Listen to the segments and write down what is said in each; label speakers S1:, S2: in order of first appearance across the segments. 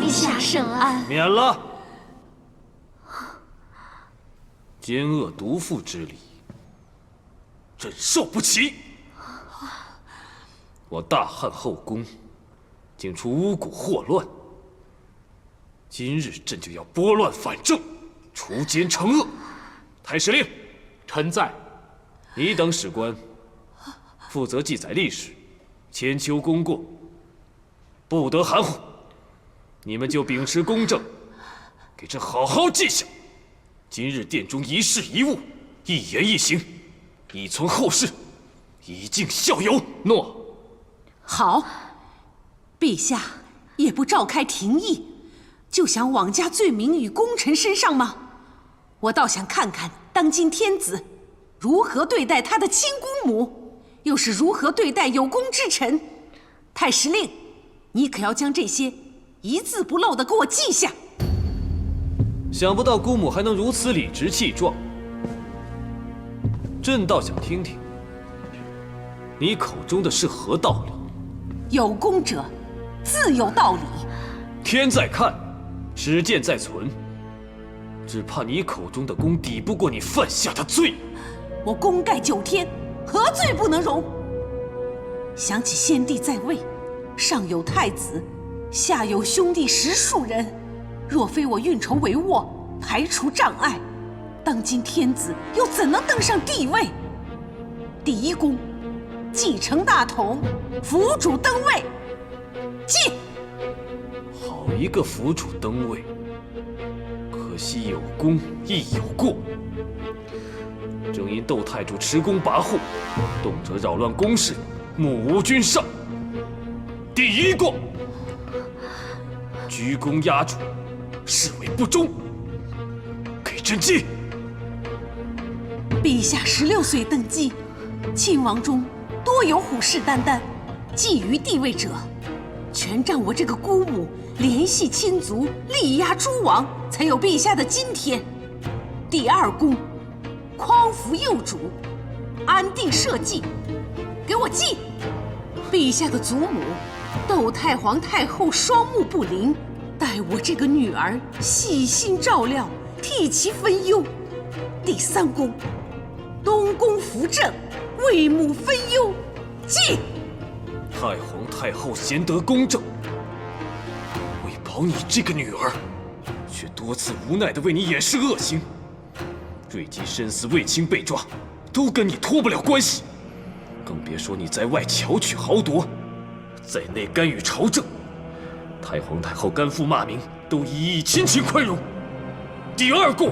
S1: 陛下圣安。
S2: 免了。奸恶毒妇之礼，朕受不起。我大汉后宫竟出巫蛊祸乱，今日朕就要拨乱反正，除奸惩恶。太史令，
S3: 臣在。
S2: 你等史官负责记载历史，千秋功过，不得含糊。你们就秉持公正，给朕好好记下今日殿中一事一物，一言一行，以存后世，以儆效尤。
S3: 诺。
S4: 好，陛下也不召开廷议，就想枉加罪名于功臣身上吗？我倒想看看当今天子如何对待他的亲姑母，又是如何对待有功之臣。太史令，你可要将这些一字不漏地给我记下。
S2: 想不到姑母还能如此理直气壮，朕倒想听听你口中的是何道理。
S4: 有功者自有道理。
S2: 天在看，史鉴在存，只怕你口中的功抵不过你犯下的罪。
S4: 我功盖9天，何罪不能容？想起先帝在位，上有太子，下有兄弟10数人，若非我运筹帷幄，排除障碍，当今天子又怎能登上帝位？第一功，继承大统，辅主登位。记。
S2: 好一个辅主登位，可惜有功亦有过。正因窦太主持功跋扈，动辄扰乱宫事，目无君上。第一过，居功压主，视为不忠，给朕记。
S4: 陛下16岁登基，亲王中多有虎视眈眈、觊觎帝位者，全仗我这个姑母联系亲族，力压诸王，才有陛下的今天。第二功，匡扶幼主，安定社稷，给我记。陛下的祖母窦太皇太后双目不灵，待我这个女儿细心照料，替其分忧。第三功，东宫扶正，为母分忧，记。
S2: 太皇太后贤德公正，为保你这个女儿，却多次无奈地为你掩饰恶行。瑞吉身死，卫青被抓，都跟你脱不了关系，更别说你在外巧取豪夺，在内干预朝政。太皇太后干父骂名，都一一亲情宽容。第二过，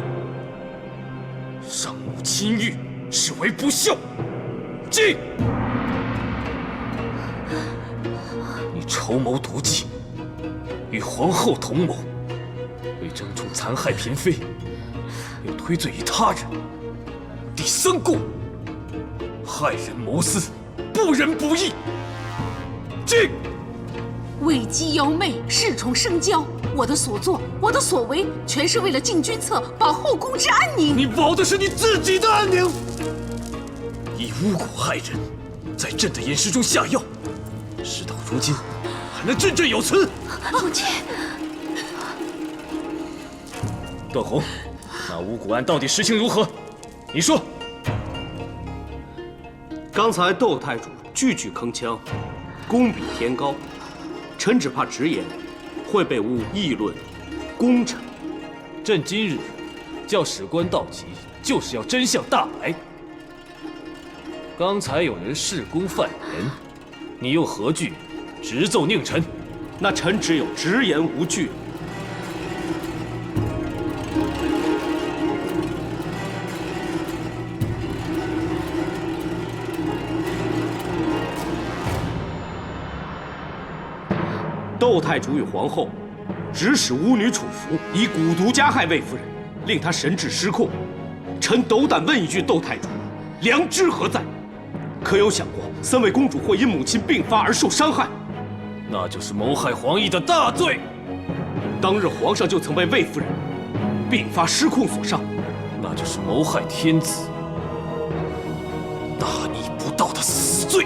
S2: 上母亲御，视为不孝，记。你筹谋毒计，与皇后同谋，为争宠残害嫔妃，又推罪于他人。第三过，害人谋私，不仁不义，记。
S4: 为姬邀妹，恃宠生骄，我的所作，我的所为，全是为了敬君侧，保后宫之安宁。
S2: 你保的是你自己的安宁，以巫蛊害人，在朕的饮食中下药，事到如今，还能振振有词。
S1: 父亲，
S2: 段宏，那巫蛊案到底实情如何？你说。
S3: 刚才窦太主句句铿锵，功比天高，臣只怕直言会被误议论功臣。
S2: 朕今日叫史官到齐，就是要真相大白。刚才有人恃功犯言，你又何惧直奏佞臣？
S3: 那臣只有直言无惧。窦太主与皇后指使巫女楚服，以蛊毒加害魏夫人，令她神志失控。臣斗胆问一句，窦太主，良知何在？可有想过3位公主会因母亲病发而受伤害？
S2: 那就是谋害皇毅的大罪。
S3: 当日皇上就曾被魏夫人病发失控所伤，
S2: 那就是谋害天子，大逆不道的死罪。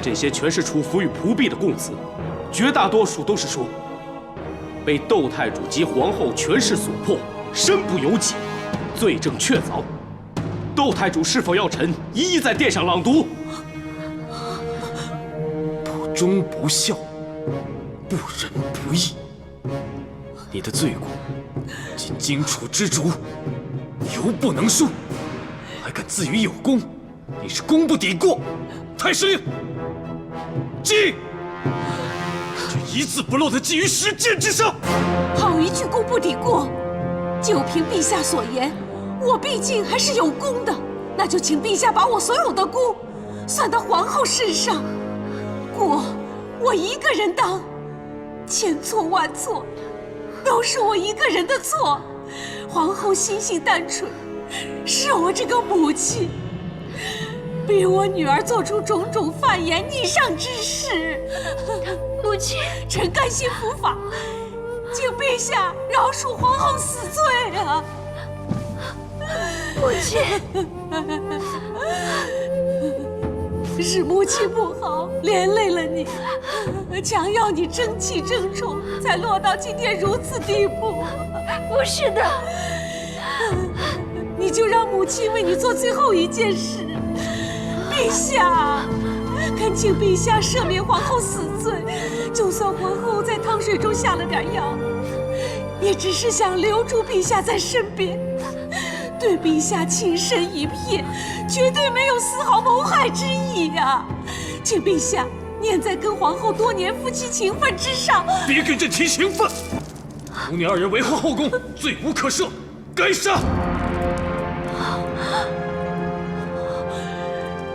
S3: 这些全是楚服与仆婢的供词，绝大多数都是说被窦太主及皇后权势所迫，身不由己，罪证确凿。窦太主是否要臣一一在殿上朗读？
S2: 不忠不孝，不仁不义，你的罪过仅荆楚之竹，犹不能恕，还敢自诩有功？你是功不抵过！太师令，记！这一字不漏的记于石鉴之上。
S4: 好一句功不抵过！就凭陛下所言，我毕竟还是有功的，那就请陛下把我所有的功算到皇后身上，过我一个人当，千错万错，都是我一个人的错。皇后心性单纯，是我这个母亲逼我女儿做出种种犯言逆上之事。
S1: 母亲，
S4: 臣甘心伏法，请陛下饶恕皇后死罪啊！
S1: 母亲，
S4: 是母亲不好，连累了你，强要你争气争宠，才落到今天如此地步。
S1: 不是的，
S4: 你就让母亲为你做最后一件事。陛下，恳请陛下赦免皇后死罪。就算皇后在汤水中下了点药，也只是想留住陛下在身边，对陛下情深一片，绝对没有丝毫谋害之意呀！请陛下念在跟皇后多年夫妻情分之上，
S2: 别跟朕提情分！母女二人为祸后宫，罪无可赦，该杀！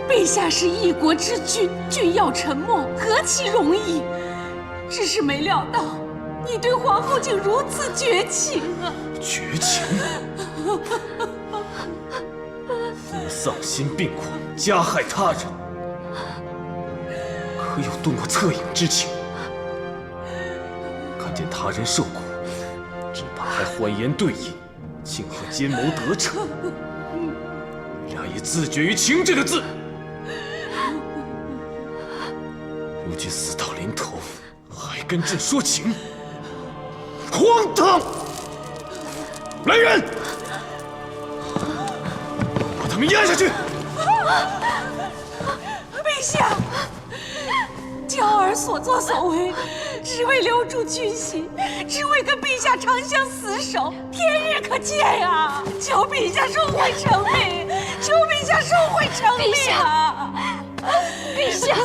S4: 陛下是一国之君，君要沉默，何其容易！只是没料到，你对皇后竟如此绝情啊！
S2: 绝情！你丧心病狂，加害他人，可有动过恻隐之情？看见他人受苦，只怕还欢颜对饮，庆贺奸谋得逞。你俩也自绝于情这个字。如今死到临头，还跟朕说情，荒唐！来人，把他们押下去！
S4: 陛下，娇儿所作所为，只为留住君心，只为跟陛下长相厮守，天日可见呀！求陛下收回成命，求陛下收回成命啊！
S1: 陛下，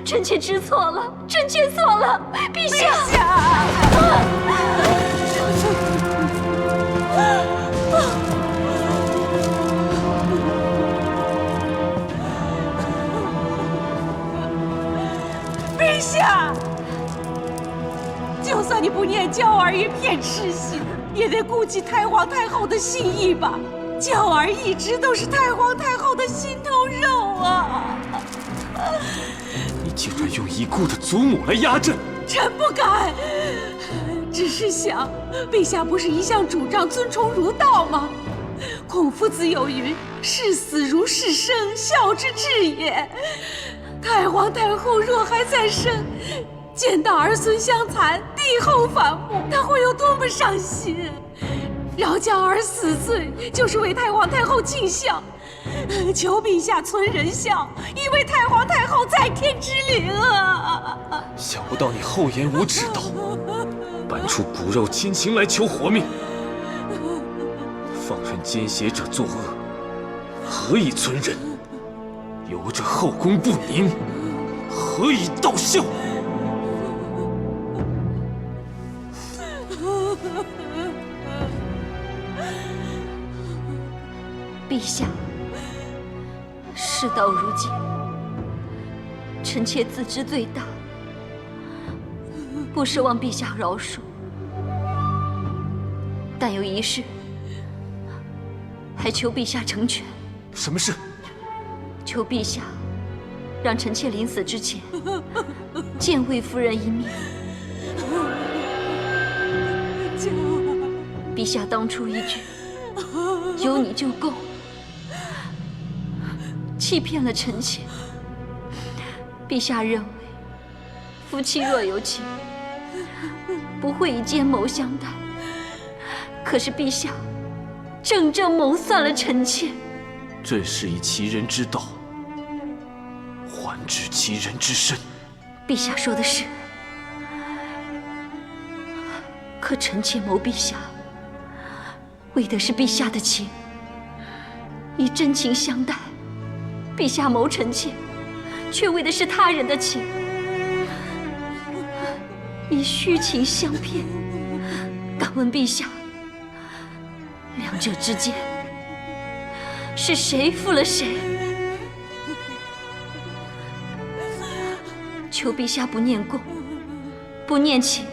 S1: 臣妾知错了，臣妾错了，陛下。
S4: 陛下，陛下，就算你不念娇儿一片痴心，也得顾及太皇太后的心意吧。娇儿一直都是太皇太后的心头肉啊！
S2: 你竟然用已故的祖母来压朕！
S4: 臣不敢，只是想，陛下不是一向主张尊崇儒道吗？孔夫子有云：“视死如视生，孝之至也。”太皇太后若还在生，见到儿孙相残，帝后反目，她会有多么伤心？饶娇儿死罪，就是为太皇太后尽孝。求陛下存仁孝，以为太皇太后在天之灵啊！
S2: 想不到你厚颜无耻到搬出骨肉亲情来求活命，放任奸邪者作恶，何以存仁？由着后宫不宁，何以道孝？
S1: 陛下，事到如今，臣妾自知罪大，不奢望陛下饶恕。但有一事，还求陛下成全。
S2: 什么事？
S1: 求陛下让臣妾临死之前见魏夫人一面。陛下当初一句“有你就够”，欺骗了臣妾，陛下认为，夫妻若有情，不会以奸谋相待。可是陛下正谋算了臣妾。
S2: 朕是以其人之道还治其人之身。
S1: 陛下说的是，可臣妾谋陛下，为的是陛下的情，以真情相待；陛下谋臣妾，却为的是他人的情，以虚情相骗。敢问陛下，两者之间是谁负了谁？求陛下不念公，不念情，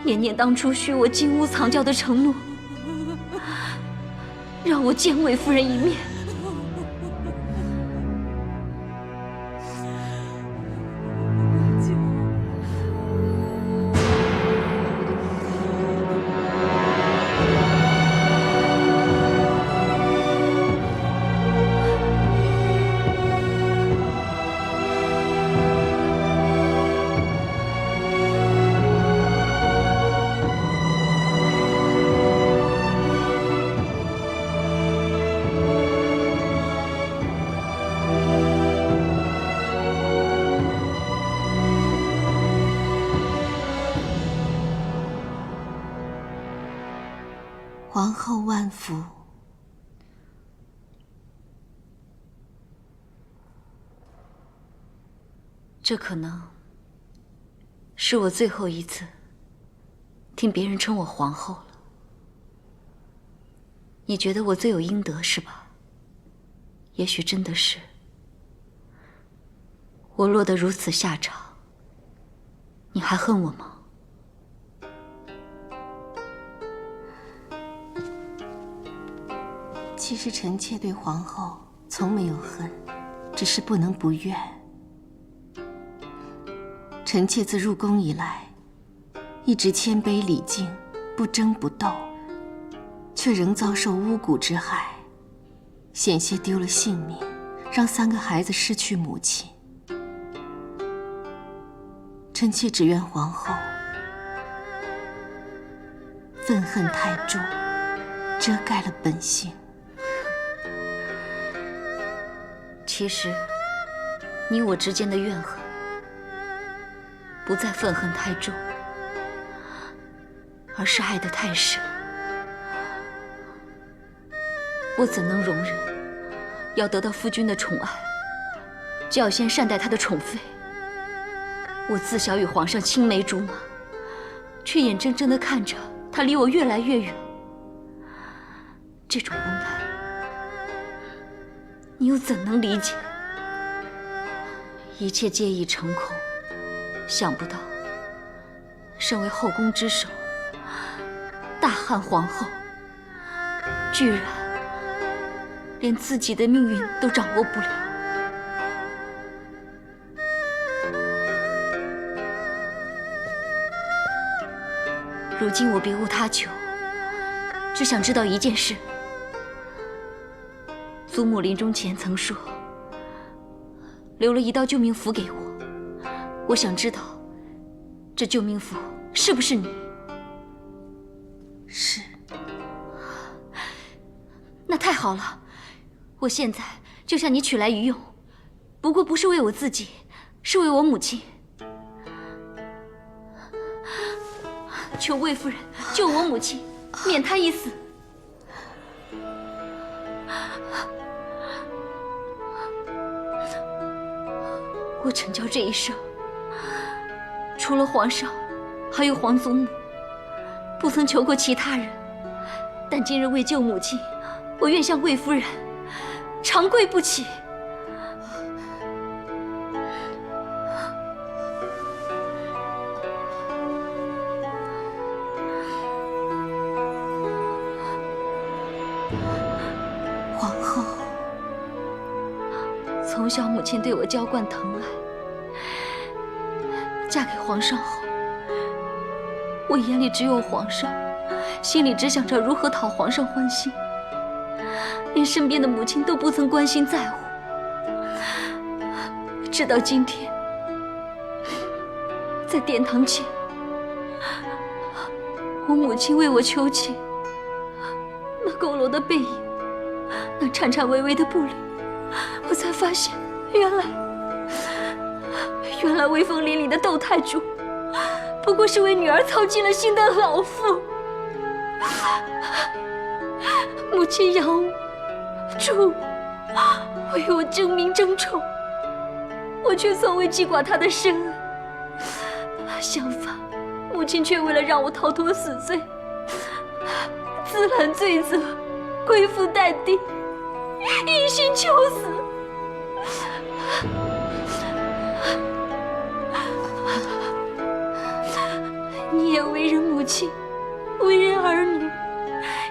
S1: 也念当初许我金屋藏娇的承诺，让我见魏夫人一面。
S4: 皇后万福。
S1: 这可能是我最后一次听别人称我皇后了。你觉得我罪有应得是吧？也许真的是。我落得如此下场，你还恨我吗？
S4: 其实臣妾对皇后从没有恨，只是不能不怨。臣妾自入宫以来，一直谦卑礼敬，不争不斗，却仍遭受巫蛊之害，险些丢了性命，让3个孩子失去母亲。臣妾只愿皇后愤恨太重，遮盖了本性。
S1: 其实，你我之间的怨恨，不再愤恨太重，而是爱得太深。我怎能容忍要得到夫君的宠爱，就要先善待他的宠妃？我自小与皇上青梅竹马，却眼睁睁地看着他离我越来越远。这种无奈，你又怎能理解？一切皆已成空，想不到，身为后宫之首，大汉皇后，居然连自己的命运都掌握不了。如今我别无他求，只想知道一件事。祖母临终前曾说，留了一道救命符给我，我想知道，这救命符是不是你？
S4: 是。
S1: 那太好了，我现在就向你取来一用，不过不是为我自己，是为我母亲。求魏夫人救我母亲，免她一死。我陈娇这一生，除了皇上，还有皇祖母，不曾求过其他人。但今日为救母亲，我愿向魏夫人长跪不起。
S4: 皇后，
S1: 从小母亲对我娇惯疼爱，嫁给皇上后，我眼里只有皇上，心里只想着如何讨皇上欢心，连身边的母亲都不曾关心在乎。直到今天，在殿堂前，我母亲为我求情，那佝偻的背影，那颤颤巍巍的步履，我才发现，原来威风凛凛的窦太主，不过是为女儿操尽了心的老妇。母亲养我、助我，为我争名争宠，我却从未记挂她的深恩。相反，母亲却为了让我逃脱死罪，自揽罪责，归附代地，一心求死。你也为人母亲，为人儿女，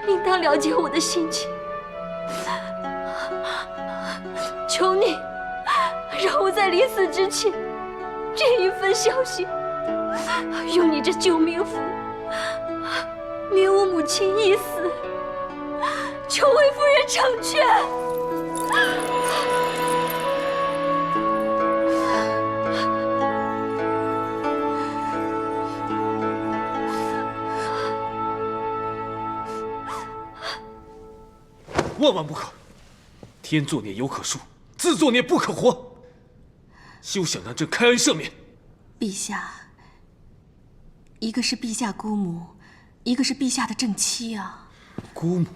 S1: 应当了解我的心情。求你，让我在临死之前，这一份孝心，用你这救命符，免我母亲一死。求为夫人成全。
S2: 万万不可！天作孽犹可恕，自作孽不可活。休想让朕开恩赦免！
S4: 陛下，一个是陛下姑母，一个是陛下的正妻啊。
S2: 姑母，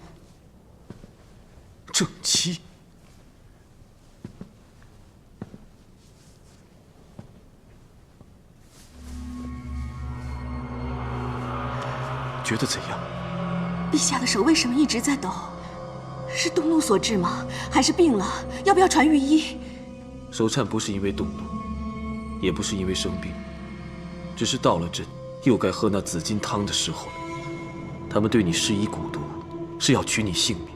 S2: 正妻。觉得怎样？
S4: 陛下的手为什么一直在抖？是动怒所致吗？还是病了？要不要传御医？
S2: 手颤不是因为动怒，也不是因为生病，只是到了朕又该喝那紫金汤的时候了。他们对你施以蛊毒，是要取你性命；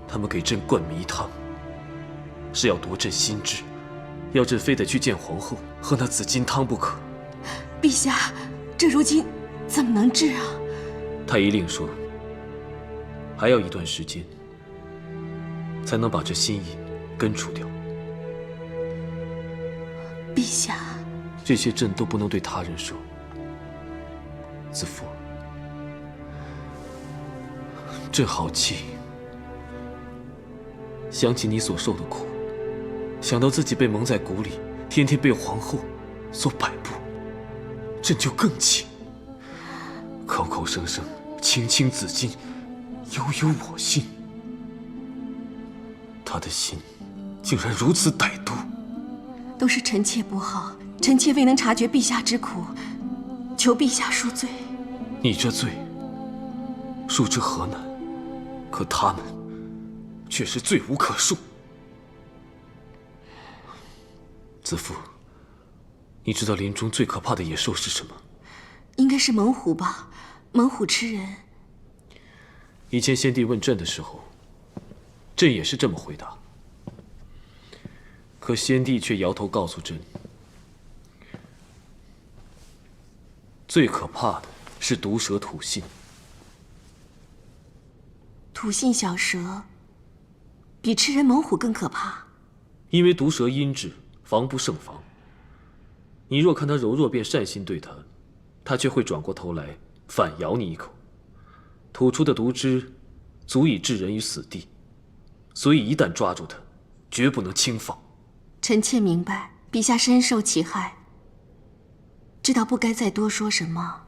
S2: 他们给朕灌迷汤，是要夺朕心智，要朕非得去见皇后，喝那紫金汤不可。
S4: 陛下，这如今怎么能治啊？
S2: 太医令说，还要一段时间，才能把这心瘾根除掉。
S4: 陛下，
S2: 这些朕都不能对他人说。子父，朕好气，想起你所受的苦，想到自己被蒙在鼓里，天天被皇后所摆布，朕就更气。口口声声青青子衿，悠悠我心，他的心竟然如此歹毒。
S4: 都是臣妾不好，臣妾未能察觉陛下之苦，求陛下恕罪。
S2: 你这罪，恕之何难？可他们却是罪无可恕。子父，你知道林中最可怕的野兽是什么？
S4: 应该是猛虎吧？猛虎吃人。
S2: 以前先帝问朕的时候，朕也是这么回答。可先帝却摇头告诉朕，最可怕的是毒蛇吐信。
S4: 吐信小蛇比吃人猛虎更可怕。
S2: 因为毒蛇阴质，防不胜防。你若看它柔弱便善心对它，它却会转过头来反咬你一口，吐出的毒汁足以置人于死地。所以一旦抓住它，绝不能轻放。
S4: 臣妾明白，陛下深受其害，知道不该再多说什么。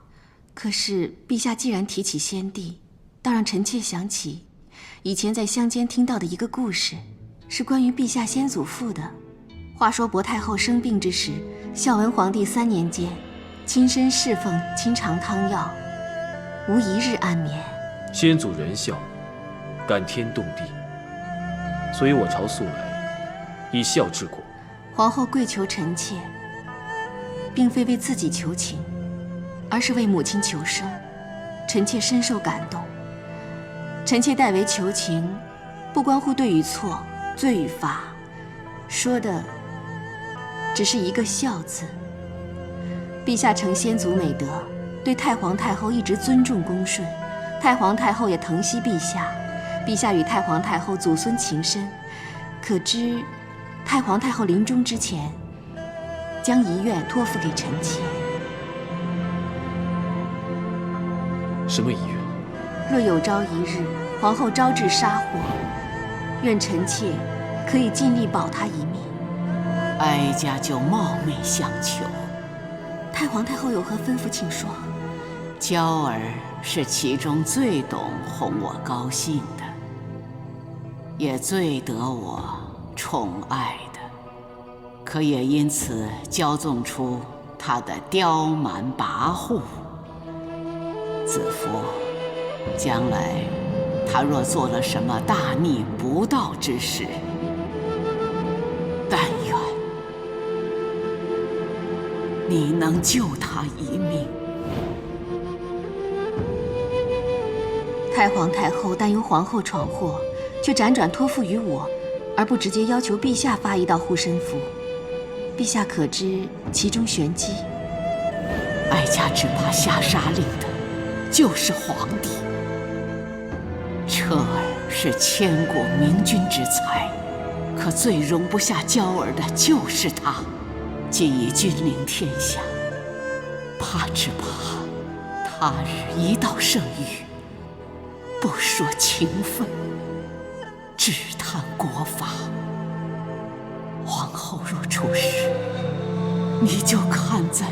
S4: 可是陛下既然提起先帝，倒让臣妾想起以前在乡间听到的一个故事，是关于陛下先祖父的。话说薄太后生病之时，孝文皇帝3年间，亲身侍奉清肠汤药，无一日安眠。
S2: 先祖仁孝，感天动地，所以我朝素来以孝治国。
S4: 皇后跪求臣妾，并非为自己求情，而是为母亲求生。臣妾深受感动。臣妾代为求情，不关乎对与错、罪与罚，说的只是一个孝字。陛下承先祖美德，对太皇太后一直尊重恭顺，太皇太后也疼惜陛下，陛下与太皇太后祖孙情深，可知太皇太后临终之前，将遗愿托付给臣妾。
S2: 什么遗愿？
S4: 若有朝一日皇后招致杀祸，愿臣妾可以尽力保她一命。
S5: 哀家就冒昧相求。
S4: 太皇太后有何吩咐，请说。
S5: 娇儿是其中最懂哄我高兴的，也最得我宠爱的，可也因此骄纵出她的刁蛮跋扈。子夫，将来她若做了什么大逆不道之事，但愿你能救她一命。
S4: 太皇太后担忧皇后闯祸，却辗转托付于我，而不直接要求陛下发一道护身符。陛下可知其中玄机？
S5: 哀家只怕下杀令的就是皇帝。彻儿是千古明君之才，可最容不下娇儿的就是他。既已君临天下，只怕他日一道圣谕，不说情分，只谈国法。皇后若出事，你就看在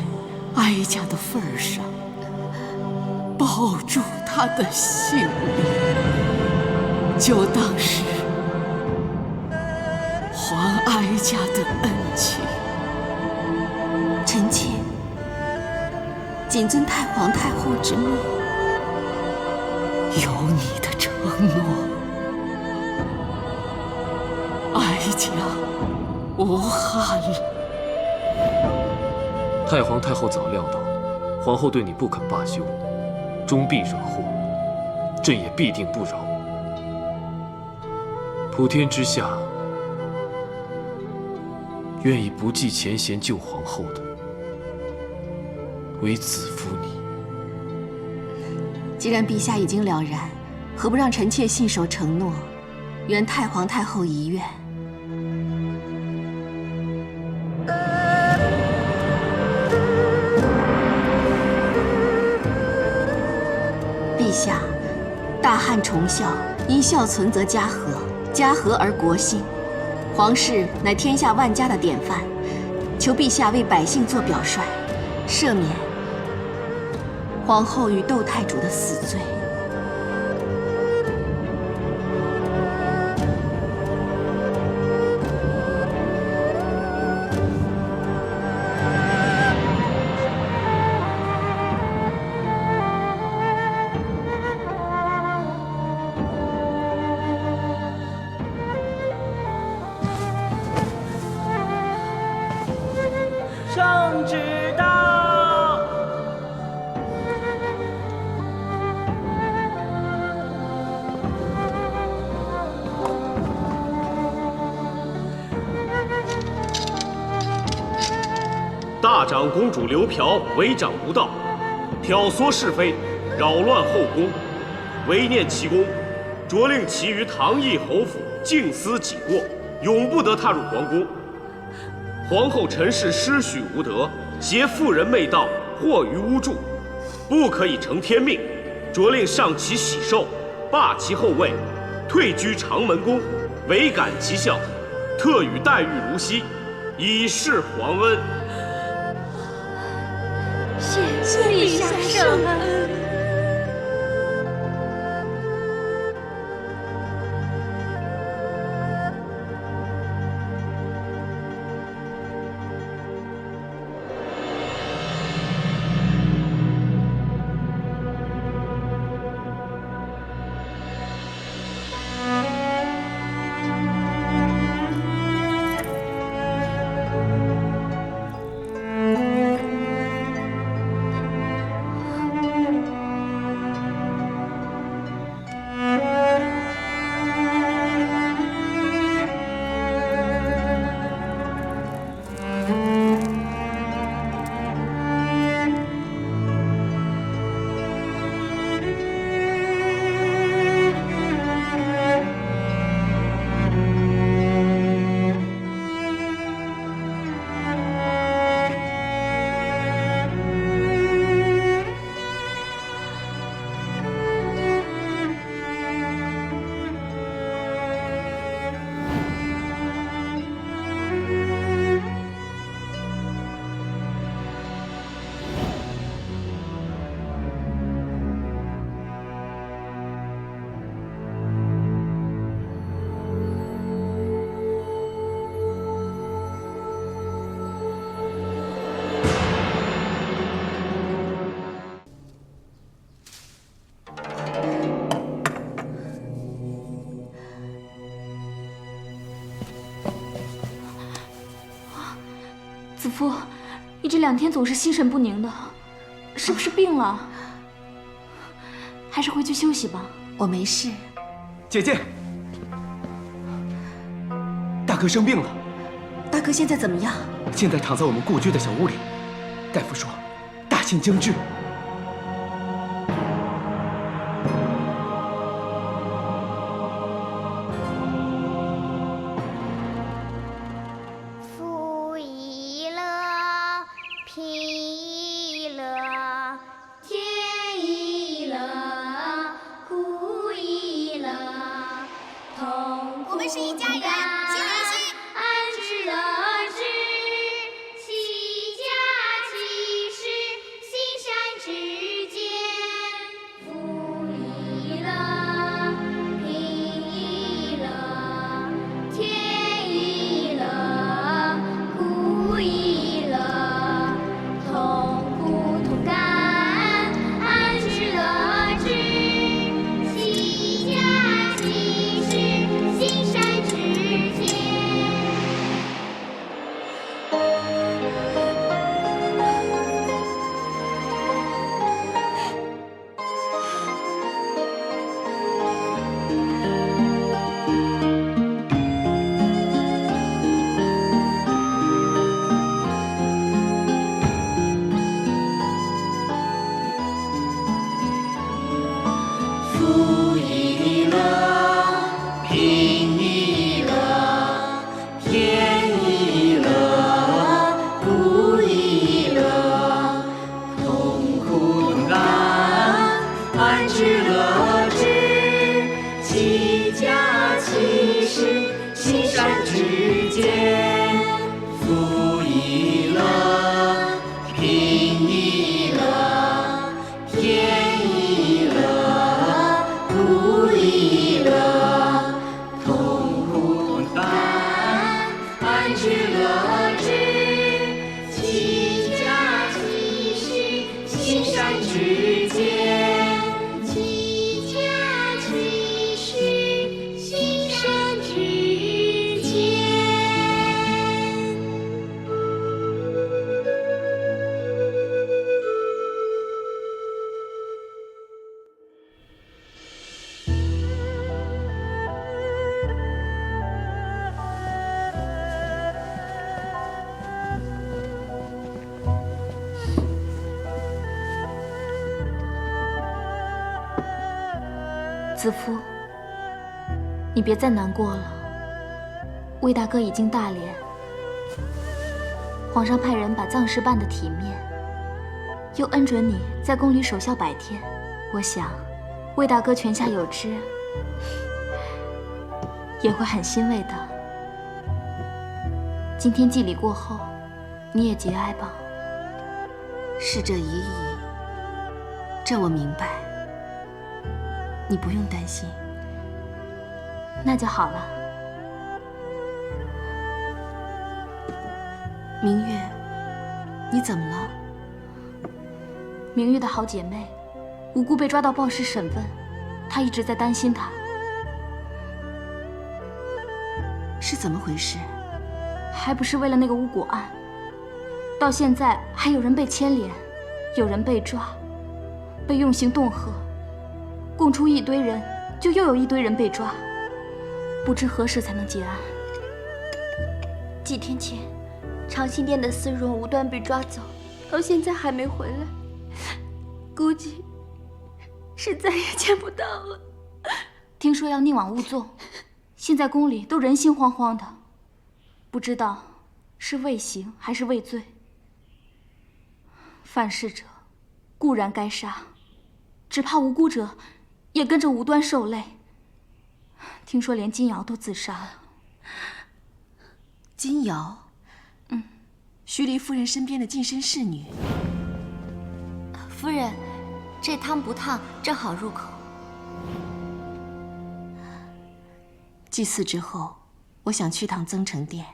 S5: 哀家的份上，保住她的性命，就当是还哀家的恩情。
S4: 臣妾谨遵太皇太后之命。
S5: 有你的承诺，哀家无憾了。
S2: 太皇太后早料到皇后对你不肯罢休，终必惹祸，朕也必定不饶。普天之下，愿意不计前嫌救皇后的，唯子夫你。
S4: 既然陛下已经了然，何不让臣妾信守承诺，圆太皇太后遗愿？陛下，大汉崇孝，因孝存则家和，家和而国兴。皇室乃天下万家的典范，求陛下为百姓做表率，赦免皇后与窦太主的死罪。
S6: 圣旨到！
S3: 大长公主刘嫖违掌无道，挑唆是非，扰乱后宫，违念其功，着令其于唐邑侯府静思己过，永不得踏入皇宫。皇后陈氏失许无德，挟妇人媚道，惑于巫祝，不可以承天命，着令上其喜寿，罢其后位，退居长门宫，违感其孝，特与黛玉如昔，以示皇恩。
S1: 谢陛下圣恩。2天总是心神不宁的，是不是病了？还是回去休息吧。
S4: 我没事。
S7: 姐姐，大哥生病了，
S4: 大哥现在怎么样？
S7: 现在躺在我们故居的小屋里，大夫说大限将至。
S8: 富亦乐，贫亦乐，天亦乐，苦亦乐，痛苦
S9: 我们是一家人，心连心。
S8: 安之乐之，齐家齐事，心善之间。富亦乐，贫亦乐，天亦乐，苦亦乐，痛苦同甘，安之乐之，齐家齐事，心善之间。
S9: 富亦乐，贫亦乐，天亦乐，苦亦乐，痛苦同甘，安之乐之，齐家齐事，心善之间。富亦乐，贫亦乐，天亦乐，苦亦乐，痛苦同甘，安之乐之，齐家齐事，心善之间。齐家齐事，心善之间。
S1: 子夫，你别再难过了。魏大哥已经大连，皇上派人把葬事办得体面，又恩准你在宫里守孝100天。我想，魏大哥泉下有知，也会很欣慰的。今天祭礼过后，你也节哀吧。
S4: 逝者已矣，这我明白，你不用担心。
S1: 那就好了。
S4: 明月，你怎么了？
S1: 明月的好姐妹无辜被抓到报室审问，她一直在担心她。
S4: 是怎么回事？
S1: 还不是为了那个巫蛊案，到现在还有人被牵连，有人被抓，被用刑恫吓，供出一堆人，就又有一堆人被抓，不知何时才能结案。
S10: 几天前，长信殿的司荣无端被抓走，到现在还没回来，估计是再也见不到了。
S1: 听说要宁枉勿纵，现在宫里都人心惶惶的，不知道是畏刑还是畏罪。犯事者固然该杀，只怕无辜者也跟着无端受累。听说连金瑶都自杀了。
S4: 金瑶，徐黎夫人身边的近身侍女。
S10: 夫人，这汤不烫，正好入口。
S4: 祭祀之后，我想去趟增城殿。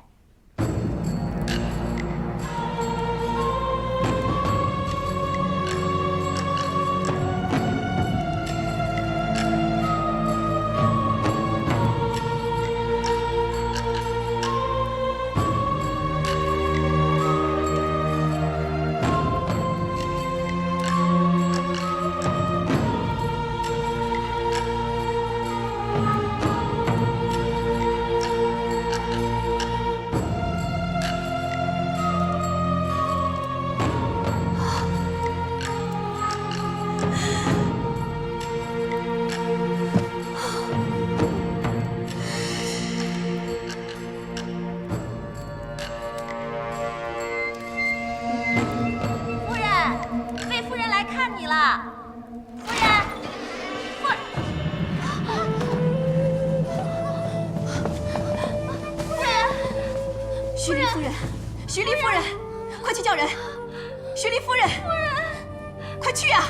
S4: 夫人，夫人，快去啊！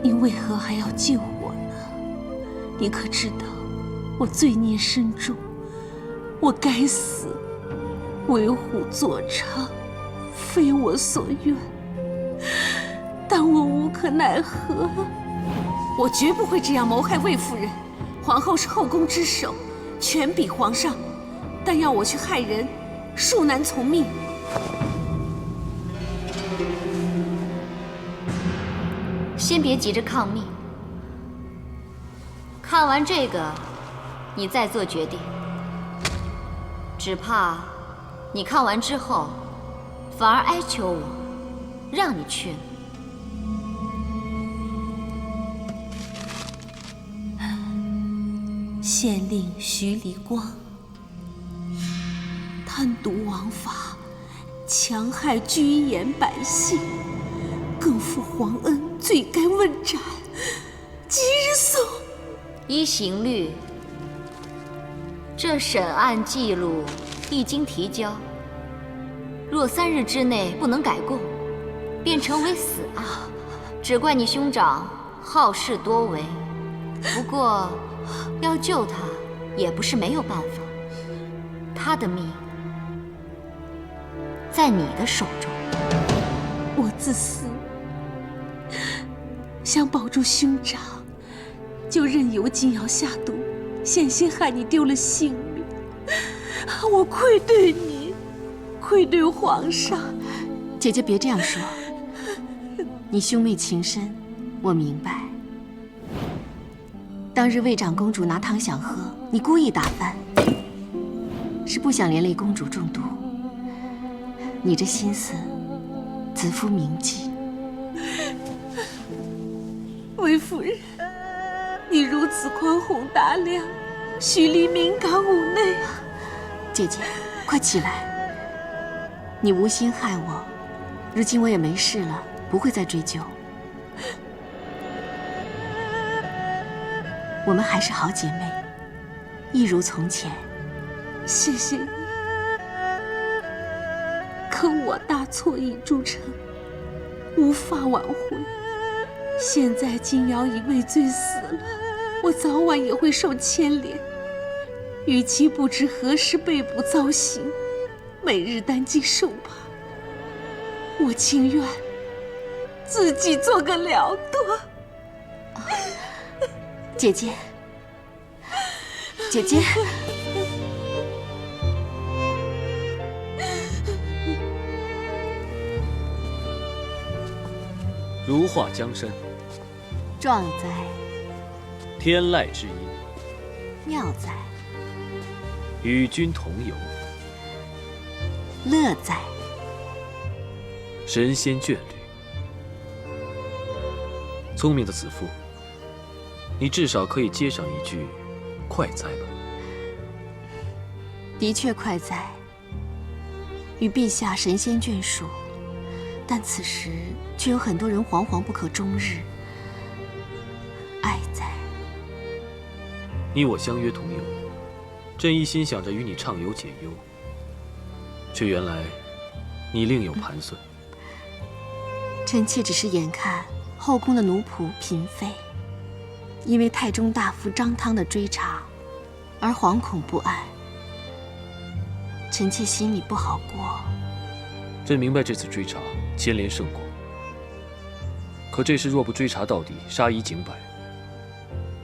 S4: 你为何还要救我呢？你可知道，我罪孽深重，我该死。为虎作伥，非我所愿，但我无可奈何。我绝不会这样谋害魏夫人。皇后是后宫之首，权比皇上，但要我去害人，恕难从命。
S1: 先别急着抗命，看完这个，你再做决定。只怕你看完之后，反而哀求我，让你去了。
S4: 县令徐离光贪渎王法，强害居延百姓，更负皇恩，罪该问斩。即日送。
S1: 依刑律，这审案记录一经提交，若3日之内不能改过，便成为死案。只怪你兄长好事多为，不过要救他也不是没有办法。他的命在你的手中。
S4: 我自私，想保住兄长，就任由金瑶下毒，险些害你丢了性命。我愧对你，愧对皇上。
S5: 姐姐别这样说，你兄妹情深，我明白。当日魏长公主拿汤想喝，你故意打翻，是不想连累公主中毒。你这心思，子夫铭记。
S4: 魏夫人，你如此宽宏大量，许离敏感妩内。
S5: 姐姐，快起来！你无心害我，如今我也没事了，不会再追究。我们还是好姐妹，一如从前。
S4: 谢谢你，可我大错已铸成，无法挽回。现在金瑶已畏罪死了，我早晚也会受牵连。与其不知何时被捕遭刑，每日担惊受怕，我情愿自己做个了断。
S5: 姐姐，姐姐，
S2: 如画江山，
S5: 壮哉！
S2: 天籁之音，
S5: 妙哉！
S2: 与君同游，
S5: 乐哉！
S2: 神仙眷侣。聪明的子夫，你至少可以接上一句“快哉”吧？
S5: 的确快哉，与陛下神仙眷属，但此时却有很多人惶惶不可终日。哀哉！
S2: 你我相约同游，朕一心想着与你畅游解忧，却原来你另有盘算。
S5: 臣妾只是眼看后宫的奴仆嫔妃，因为太中大夫张汤的追查而惶恐不安，臣妾心里不好过。
S2: 朕明白这次追查牵连甚广，可这事若不追查到底，杀一儆百，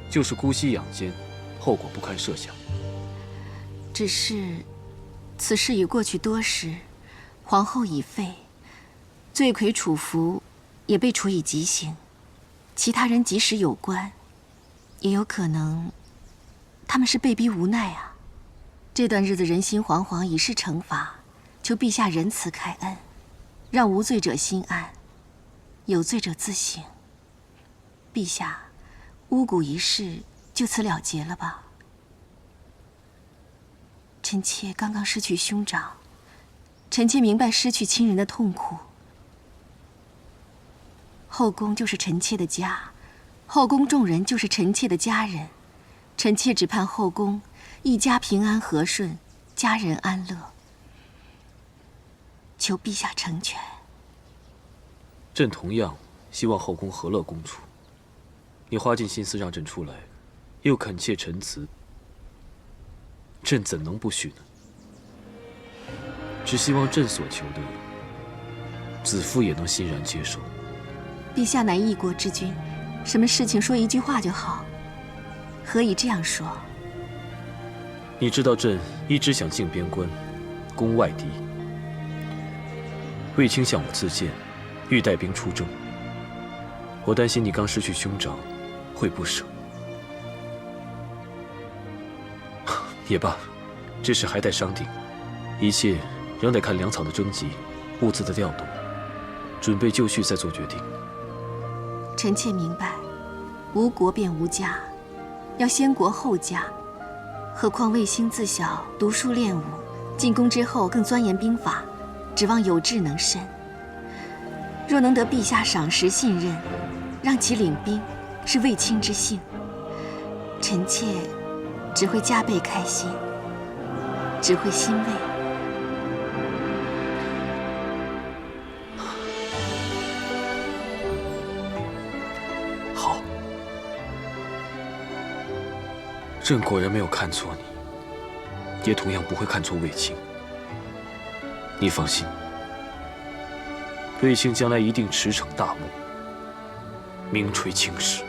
S2: 就是姑息养奸，后果不堪设想。
S5: 只是此事已过去多时，皇后已废，罪魁楚服也被处以极刑，其他人即使有关，也有可能他们是被逼无奈啊。这段日子人心惶惶，已是惩罚，求陛下仁慈开恩，让无罪者心安，有罪者自省。陛下，巫蛊一事就此了结了吧？臣妾刚刚失去兄长，
S4: 臣妾明白失去亲人的痛苦。后宫就是臣妾的家，后宫众人就是臣妾的家人。臣妾只盼后宫一家平安和顺，家人安乐。求陛下成全。
S2: 朕同样希望后宫和乐共处。你花尽心思让朕出来，又恳切陈词，朕怎能不许呢？只希望朕所求的，子夫也能欣然接受。
S4: 陛下乃一国之君，什么事情说一句话就好，何以这样说？
S2: 你知道朕一直想进边关，攻外敌。卫青向我自荐，欲带兵出征。我担心你刚失去兄长，会不舍。也罢，这事还待商定，一切仍得看粮草的征集、物资的调动，准备就绪再做决定。
S4: 臣妾明白，无国便无家，要先国后家。何况卫青自小读书练武，进宫之后更钻研兵法，指望有志能伸。若能得陛下赏识信任，让其领兵，是卫青之幸。臣妾只会加倍开心，只会欣慰。
S2: 好，朕果然没有看错你，也同样不会看错卫青。你放心，卫青将来一定驰骋大幕，名垂青史。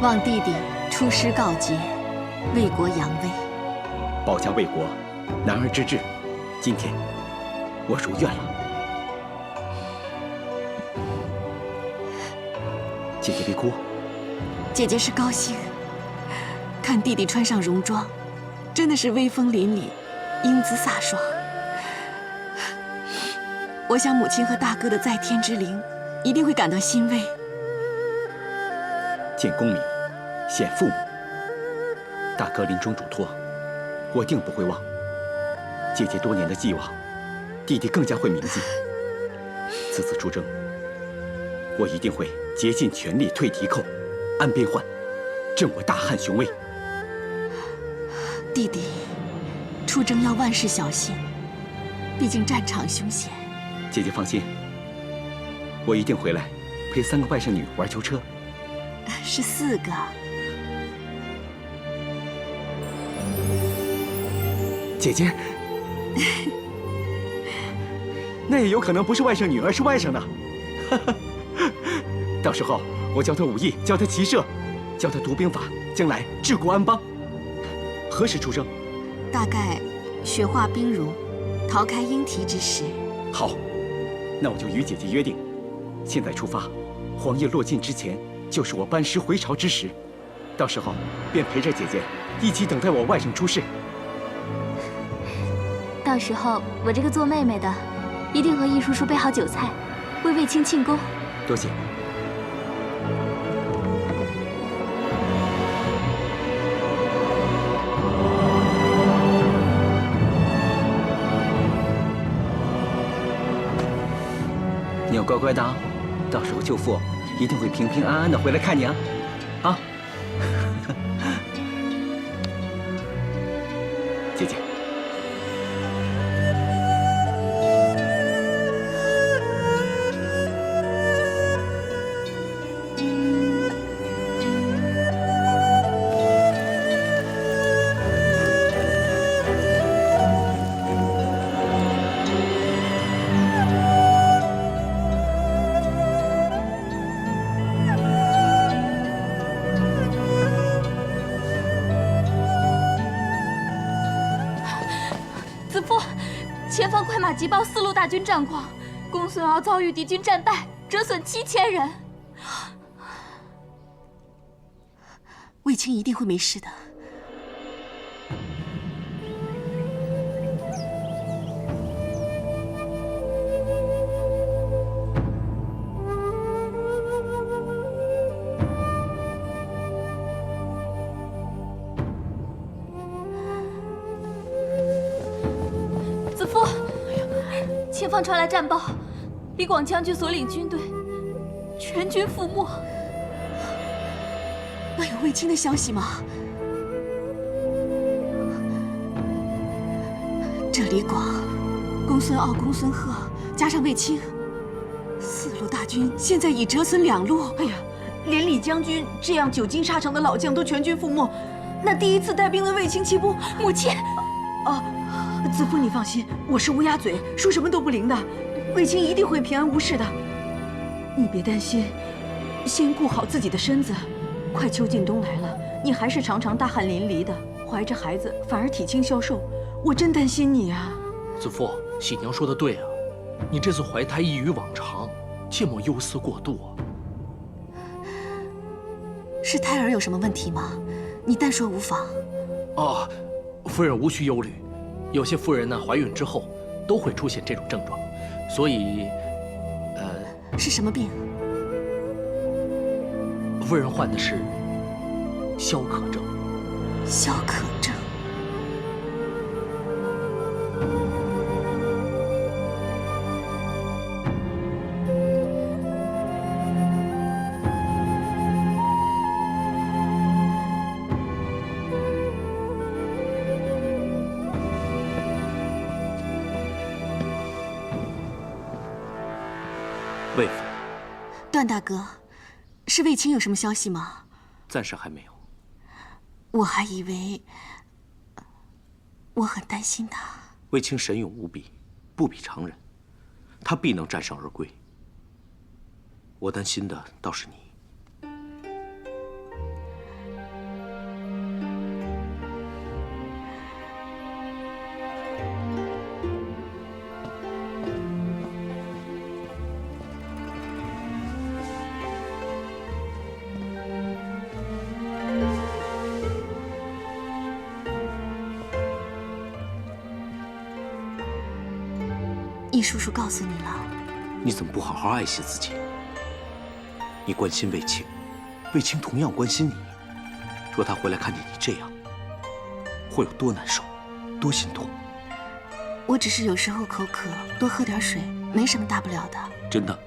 S4: 望弟弟出师告捷，为国扬威。
S7: 保家卫国，男儿之志。今天我如愿了。姐姐别哭。
S4: 姐姐是高兴，看弟弟穿上戎装，真的是威风凛凛，英姿飒爽。我想母亲和大哥的在天之灵一定会感到欣慰。
S7: 见功名，显父母。大哥临终嘱托，我定不会忘。姐姐多年的寄望，弟弟更加会铭记。此次出征，我一定会竭尽全力退敌寇，安边患，振我大汉雄威。
S4: 弟弟，出征要万事小心，毕竟战场凶险。
S7: 姐姐放心，我一定回来陪3个外甥女玩球车。
S4: 是4个。
S7: 姐姐，那也有可能不是外甥女，而是外甥呢。到时候我教她武艺，教她骑射，教她读兵法，将来治国安邦。何时出征？
S4: 大概雪化冰融，桃开莺啼之时。
S7: 好，那我就与姐姐约定，现在出发，黄叶落尽之前，就是我班师回朝之时。到时候便陪着姐姐一起等待我外甥出世。
S10: 到时候我这个做妹妹的，一定和易叔叔备好酒菜，为卫青庆功。
S7: 多谢。你要乖乖的啊，到时候舅父一定会平平安安的回来看你啊！啊！姐姐。
S10: 前方快马急报4路大军战况，公孙敖遭遇敌军战败，折损7000人。
S4: 卫青一定会没事的。
S1: 子夫，前方传来战报，李广将军所领军队全军覆没。
S4: 那有卫青的消息吗？这李广、公孙傲、公孙贺加上卫青，4路大军现在已折损2路。
S11: 哎呀，连李将军这样久经沙场的老将都全军覆没，那第一次带兵的卫青骑部，
S1: 母亲，
S11: 子夫你放心，我是乌鸦嘴，说什么都不灵的，卫青一定会平安无事的。你别担心，先顾好自己的身子。快秋尽冬来了，你还是常常大汗淋漓的，怀着孩子反而体轻消瘦，我真担心你啊。
S12: 子父，喜娘说的对啊，你这次怀胎异于往常，切莫忧思过度啊。
S4: 是胎儿有什么问题吗？你但说无妨。
S12: 哦，夫人无需忧虑，有些妇人呢怀孕之后都会出现这种症状，所以，
S4: 是什么病？
S12: 夫人患的是消渴症。
S4: 消渴症。
S3: 魏夫人，
S4: 段大哥。是卫青有什么消息吗？
S3: 暂时还没有。
S4: 我还以为，我很担心他。
S3: 卫青神勇无比，不比常人，他必能战胜而归。我担心的倒是你。
S4: 易叔叔告诉你了，
S3: 你怎么不好好爱惜自己？你关心卫青，卫青同样关心你。若他回来看见你这样，会有多难受，多心痛？
S4: 我只是有时候口渴，多喝点水，没什么大不了的。
S3: 真的？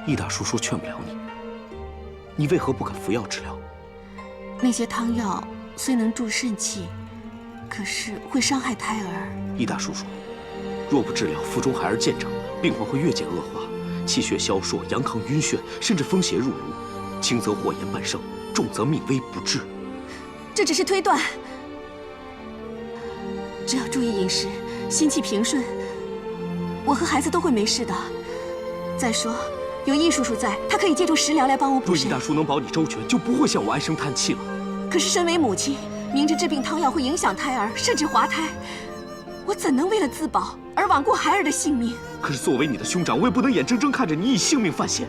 S3: 易大叔说劝不了你，你为何不肯服药治疗？
S4: 那些汤药虽能助肾气，可是会伤害胎儿。
S3: 易大叔说，若不治疗，腹中孩儿渐长，病况会越渐恶化，气血消烁，阳亢晕眩，甚至风邪入颅，轻则火炎半生，重则命危不治。
S4: 这只是推断，只要注意饮食，心气平顺，我和孩子都会没事的。再说，有易叔叔在，他可以借助食疗来帮我补肾。
S3: 若易大叔能保你周全，就不会向我唉声叹气了。
S4: 可是身为母亲，明知治病汤药会影响胎儿，甚至滑胎，我怎能为了自保而罔顾孩儿的性命？
S3: 可是作为你的兄长，我也不能眼睁睁看着你以性命犯险。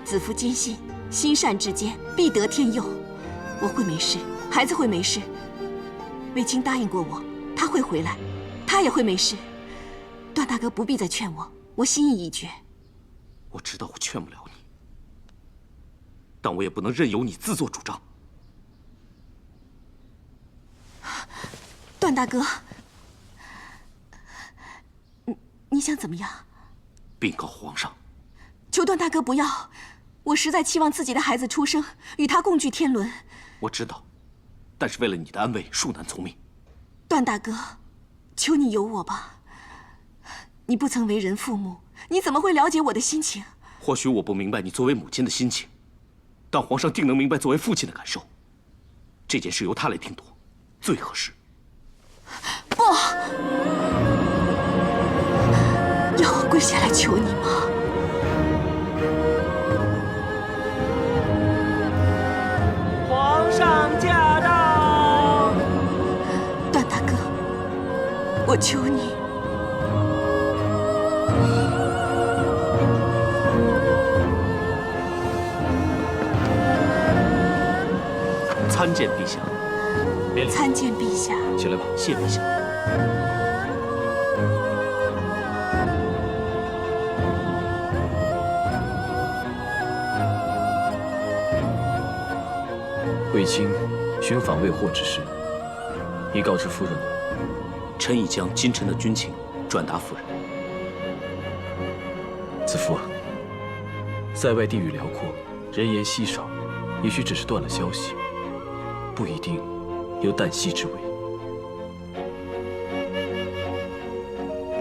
S4: 子夫坚信，心善之间必得天佑。我会没事，孩子会没事。卫青答应过我，他会回来，他也会没事。段大哥不必再劝我，我心意已决。
S3: 我知道我劝不了你，但我也不能任由你自作主张。
S4: 段大哥，你想怎么样？
S3: 禀告皇上，
S4: 求段大哥不要，我实在期望自己的孩子出生，与他共聚天伦。
S3: 我知道，但是为了你的安危，恕难从命。
S4: 段大哥，求你由我吧。你不曾为人父母，你怎么会了解我的心情？
S3: 或许我不明白你作为母亲的心情，但皇上定能明白作为父亲的感受。这件事由他来定夺，最合适。
S4: 不，要我跪下来求你吗？
S6: 皇上驾到！
S4: 段大哥，我求你。
S3: 参见陛下。
S4: 参见陛下。
S2: 起来吧。
S3: 谢陛下。
S2: 卫青寻访未获之事，已告知夫人了。
S3: 臣已将今晨的军情转达夫人。
S2: 子夫，塞外地域辽阔，人烟稀少，也许只是断了消息，不一定有旦夕之危。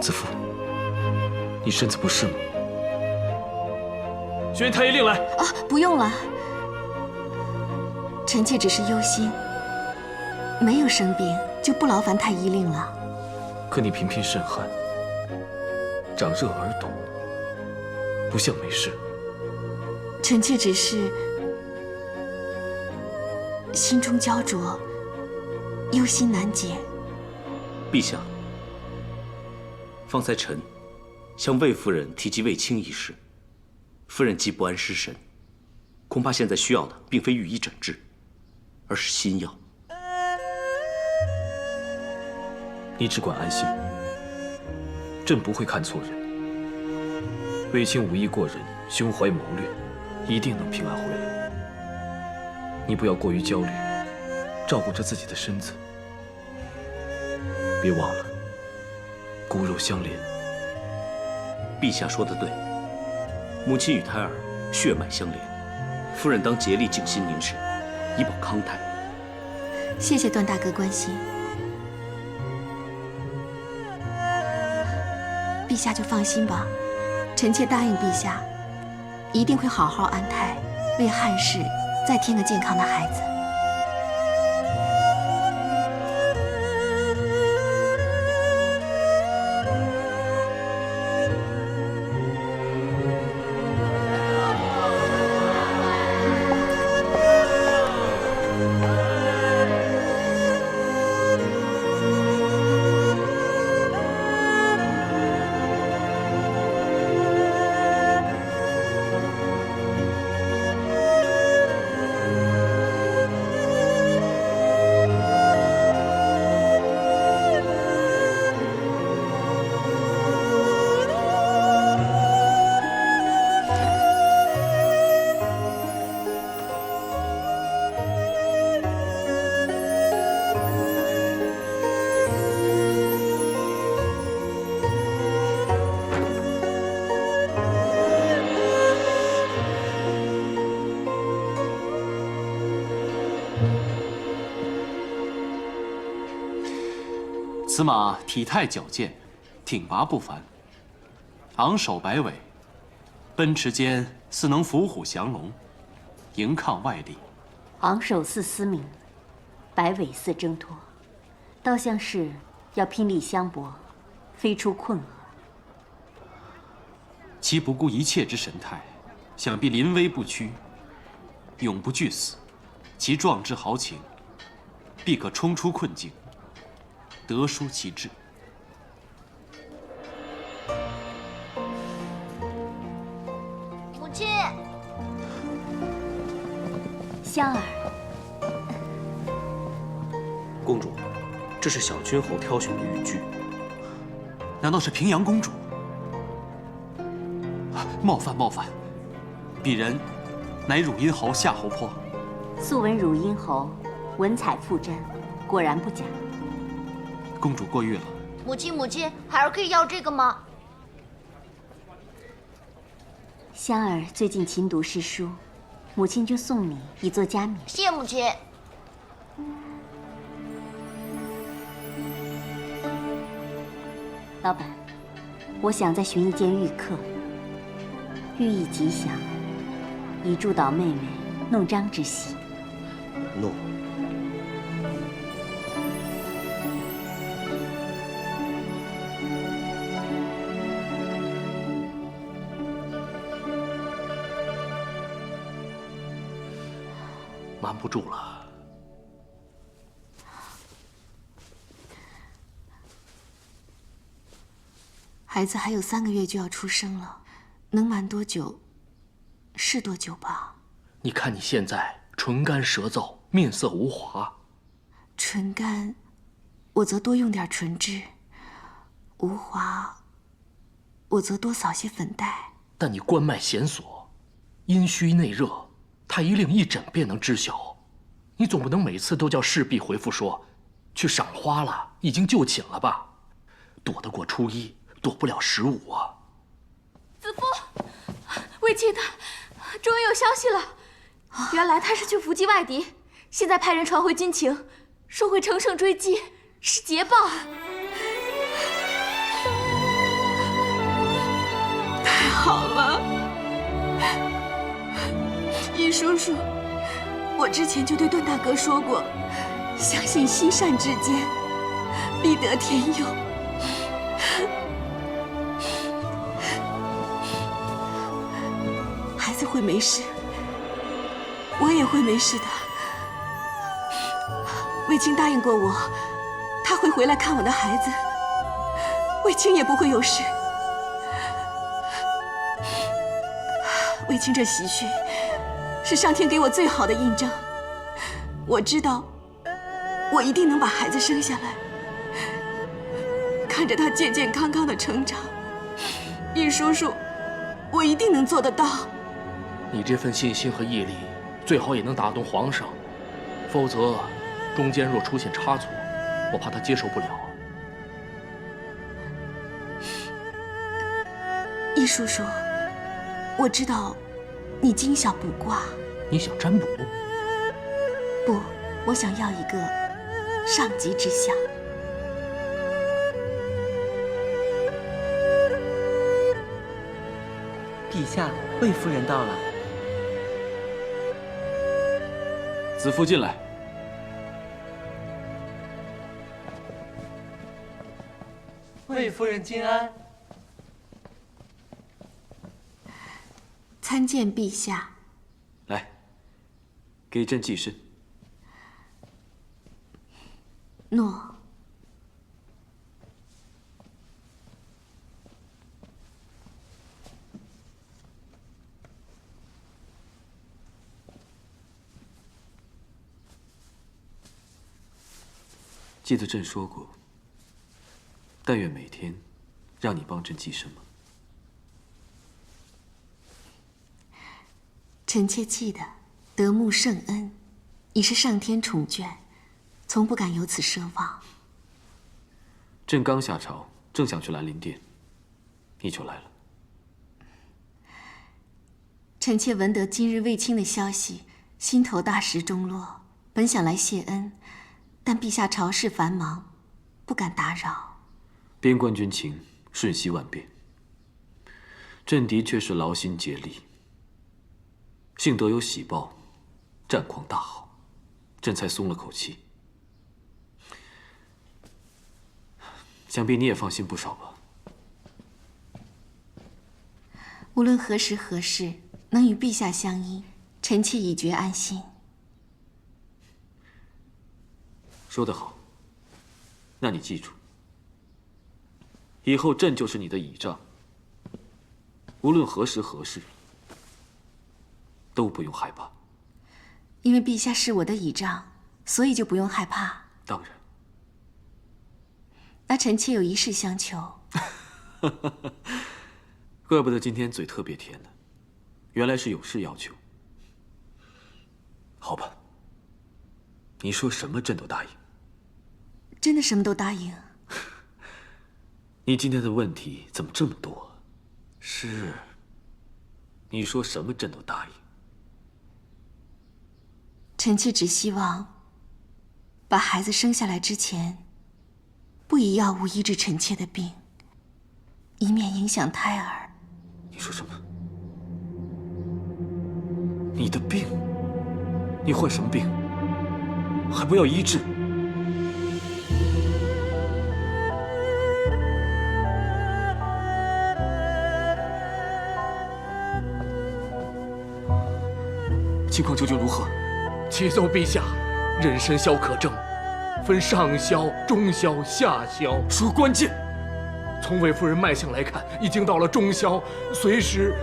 S2: 子夫，你身子不适吗？宣太医令来。
S10: 啊，不用了。臣妾只是忧心，没有生病就不劳烦太医令了。
S2: 可你频频渗汗，长热而抖，不像没事。
S10: 臣妾只是心中焦灼，忧心难解。
S3: 陛下，方才臣向魏夫人提及卫青一事，夫人极不安失神，恐怕现在需要的并非御医诊治，而是心药。
S2: 你只管安心，朕不会看错人。卫青武艺过人，胸怀谋略，一定能平安回来。你不要过于焦虑，照顾着自己的身子。别忘了，骨肉相连。
S3: 陛下说得对，母亲与胎儿血脉相连，夫人当竭力静心凝神，以保康泰。
S10: 谢谢段大哥关心。陛下就放心吧，臣妾答应陛下，一定会好好安胎，为汉室再添个健康的孩子。
S12: 此马体态矫健，挺拔不凡，昂首摆尾，奔驰间似能伏虎降龙，迎抗外力。
S13: 昂首似嘶鸣，摆尾似挣脱，倒像是要拼力相搏，飞出困厄。
S12: 其不顾一切之神态，想必临危不屈，永不惧死。其壮志豪情，必可冲出困境，得舒其志。
S8: 母亲，
S13: 香儿，
S3: 公主，这是小君侯挑选的玉具。
S12: 难道是平阳公主？冒犯冒犯，鄙人乃汝阴侯夏侯颇。
S13: 素闻汝阴侯文采富珍，果然不假。
S12: 公主过誉了。
S8: 母亲，孩儿可以要这个吗？
S13: 香儿最近勤读诗书，母亲就送你以作嘉勉。
S8: 谢母亲。
S13: 老板，我想再寻一间玉客，寓意吉祥，以助导妹妹弄璋之喜。
S3: 诺。
S12: 瞒不住了。
S10: 孩子还有3个月就要出生了，能瞒多久是多久吧。
S12: 你看你现在唇干舌燥，
S3: 面色无华。
S4: 唇干，我则多用点唇脂；无华，我则多扫些粉黛。
S3: 但你冠脉弦索，阴虚内热，太医令一诊便能知晓。你总不能每次都叫侍婢回复说，去赏花了，已经就寝了吧？躲得过初一，躲不了15啊！
S10: 子夫，卫青他终于有消息了，原来他是去伏击外敌，现在派人传回军情，说会乘胜追击，是捷报。
S4: 太好了，易叔叔，我之前就对段大哥说过，相信心善之间，必得天佑。孩子会没事，我也会没事的。卫青答应过我，他会回来看我的孩子，卫青也不会有事。卫青这喜讯，是上天给我最好的印证。我知道，我一定能把孩子生下来。看着他健健康康的成长，易叔叔，我一定能做得到。
S3: 你这份信心和毅力，最好也能打动皇上，否则中间若出现差错，我怕他接受不了。
S4: 易叔叔，我知道你精晓卜卦。
S3: 你想占卜？
S4: 不，我想要一个上吉之相。
S14: 陛下，魏夫人到了。
S2: 子夫进来。
S6: 魏夫人金安。
S4: 参见陛下。
S2: 来，给朕祭身。
S4: 诺。
S2: 记得朕说过，但愿每天让你帮朕祭身吗？
S4: 臣妾记得，得慕圣恩，已是上天宠眷，从不敢有此奢望。
S2: 朕刚下朝，正想去兰陵殿，你就来了。
S4: 臣妾闻得今日卫青的消息，心头大石中落，本想来谢恩，但陛下朝事繁忙，不敢打扰。
S2: 边关军情瞬息万变，朕的确是劳心竭力。幸得有喜报，战况大好，朕才松了口气。想必你也放心不少吧？
S4: 无论何时何事，能与陛下相依，臣妾已觉安心。
S2: 说得好，那你记住，以后朕就是你的倚仗，无论何时何事，都不用害怕。
S4: 因为陛下是我的倚仗，所以就不用害怕。
S2: 当然。
S4: 那臣妾有一事相求。
S2: 怪不得今天嘴特别甜呢，原来是有事要求。好吧，你说什么朕都答应。
S4: 真的什么都答应？
S2: 你今天的问题怎么这么多？是，你说什么朕都答应。
S4: 臣妾只希望，把孩子生下来之前，不以药物医治臣妾的病，以免影响胎儿。
S2: 你说什么？你的病？你患什么病？还不要医治？情况究竟如何？
S3: 启奏陛下，妊娠消可证，分上消、中消、下消。
S2: 说关键。
S3: 从魏夫人脉象来看，已经到了中消，随时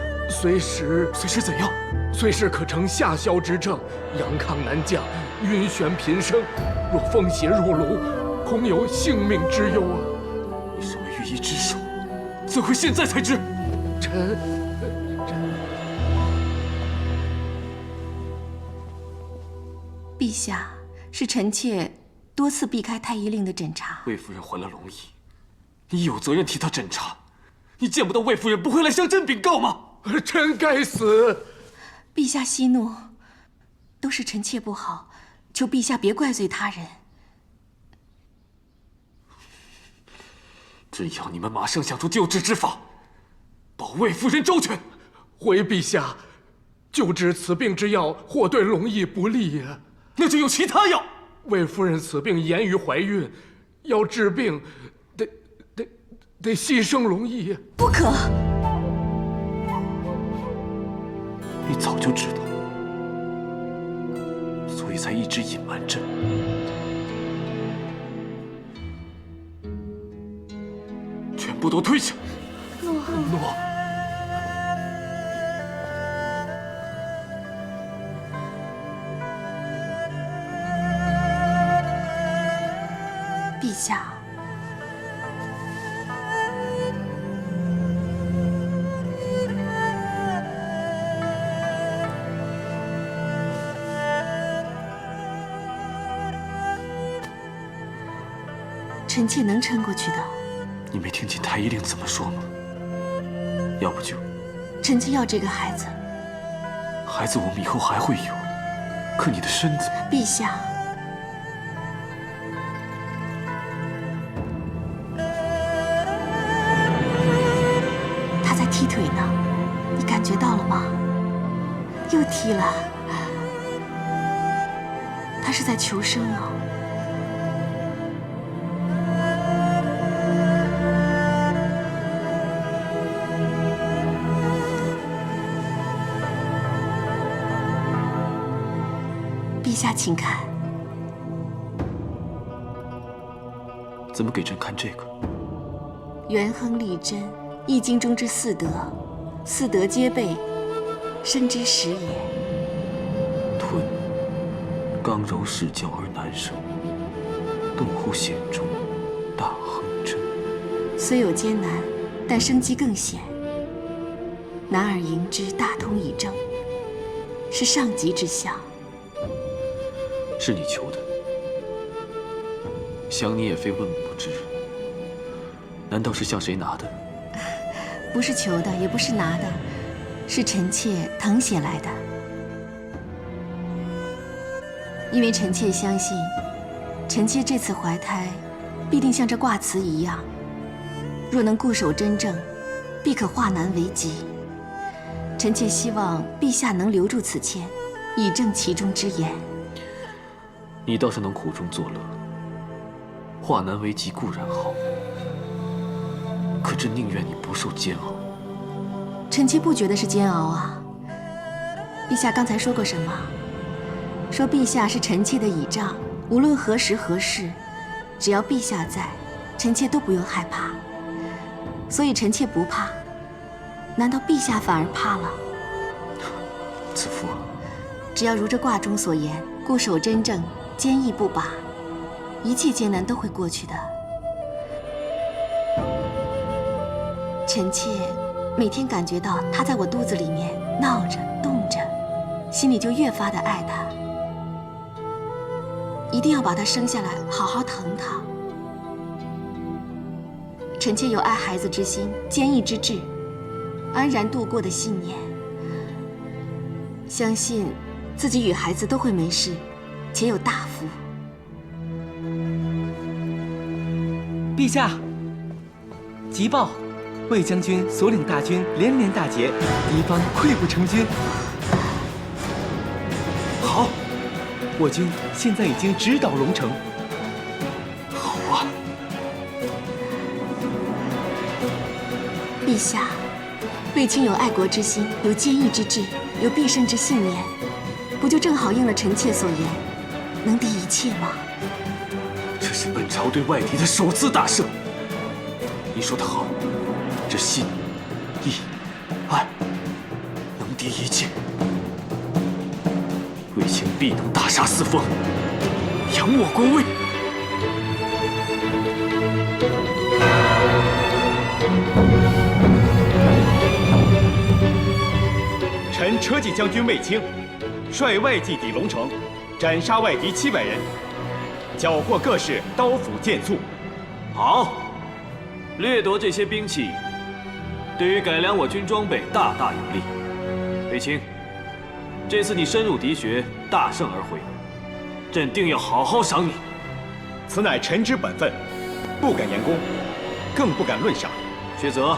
S3: 怎样？
S15: 虽是可成下萧之政，阳康难降，晕眩频生。若风邪入炉，恐有性命之忧啊！
S2: 你身为御医之首，怎会现在才知？
S15: 臣。
S4: 陛下，是臣妾多次避开太医令的诊查。
S2: 魏夫人患了龙缨，你有责任替她诊查。你见不到魏夫人，不会来向朕禀告吗？
S15: 臣该死！
S4: 陛下息怒，都是臣妾不好，求陛下别怪罪他人。
S2: 朕要你们马上想出救治之法，保魏夫人周全。
S15: 回陛下，救治此病之药或对龙缨不利呀。
S2: 那就用其他药。
S15: 魏夫人此病严于怀孕，要治病，得牺牲龙缨呀。
S4: 不可！
S2: 你早就知道，所以才一直隐瞒朕。全部都退下！
S10: 诺。
S4: 陛下，臣妾能撑过去的。
S2: 你没听见太医令怎么说吗？要不就……
S4: 臣妾要这个孩子。
S2: 孩子我们以后还会有，可你的身子……
S4: 陛下。他在踢腿呢，你感觉到了吗？又踢了。他是在求生啊。陛下，请看。
S2: 怎么给朕看这个？
S4: 元亨利贞，《易经》中之四德，四德皆备，身之始也。
S2: 吞，刚柔适教而难生，动乎险中，大亨真。
S4: 虽有艰难，但生机更显。男儿迎之，大通以正，是上极之相。
S2: 是你求的，想你也非问不知。难道是向谁拿的？
S4: 不是求的，也不是拿的，是臣妾誊写来的。因为臣妾相信，臣妾这次怀胎，必定像这卦辞一样，若能固守真正，必可化难为吉。臣妾希望陛下能留住此签，以正其中之言。
S2: 你倒是能苦中作乐，化难为吉固然好，可朕宁愿你不受煎熬。
S4: 臣妾不觉得是煎熬啊。陛下刚才说过什么？说陛下是臣妾的倚仗，无论何时何事，只要陛下在，臣妾都不用害怕。所以臣妾不怕，难道陛下反而怕了？
S2: 子夫，
S4: 只要如这卦中所言，固守真正，坚毅不拔，一切艰难都会过去的。臣妾每天感觉到他在我肚子里面闹着动着，心里就越发的爱他，一定要把他生下来，好好疼他。臣妾有爱孩子之心，坚毅之志，安然度过的信念，相信自己与孩子都会没事，且有大福。
S14: 陛下，急报！魏将军所领大军连连大捷，敌方溃不成军。
S2: 好，
S14: 我军现在已经直捣龙城。
S2: 好啊！
S4: 陛下，卫青有爱国之心，有坚毅之志，有必胜之信念，不就正好应了臣妾所言，能敌一切吗？
S2: 这是本朝对外敌的首次大胜。你说得好，这信、义、爱能敌一切。必能大杀四方，扬我国威。
S7: 臣车骑将军卫青，率外骑抵龙城，斩杀外敌700人，缴获各式刀斧剑簇。
S2: 好，掠夺这些兵器，对于改良我军装备大大有利。卫青，这次你深入敌穴，大胜而回，朕定要好好赏你。
S7: 此乃臣之本分，不敢言功，更不敢论赏。
S2: 薛泽，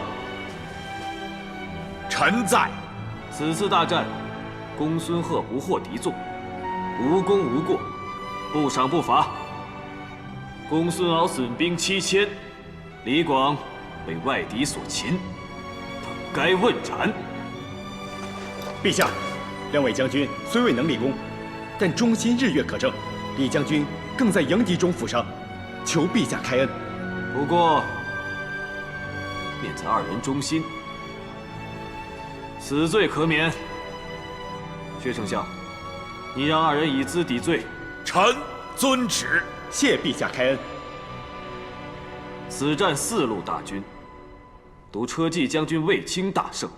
S7: 臣在。
S2: 此次大战，公孙贺不获敌纵，无功无过，不赏不罚。公孙敖损兵7000，李广被外敌所擒，本该问斩。
S7: 陛下，两位将军虽未能立功，但忠心日月可证。李将军更在迎敌中负伤，求陛下开恩。
S2: 不过，念在二人忠心，死罪可免。薛丞相，你让二人以资抵罪。
S7: 臣遵旨。谢陛下开恩。
S2: 此战4路大军，独车骑将军卫青大胜，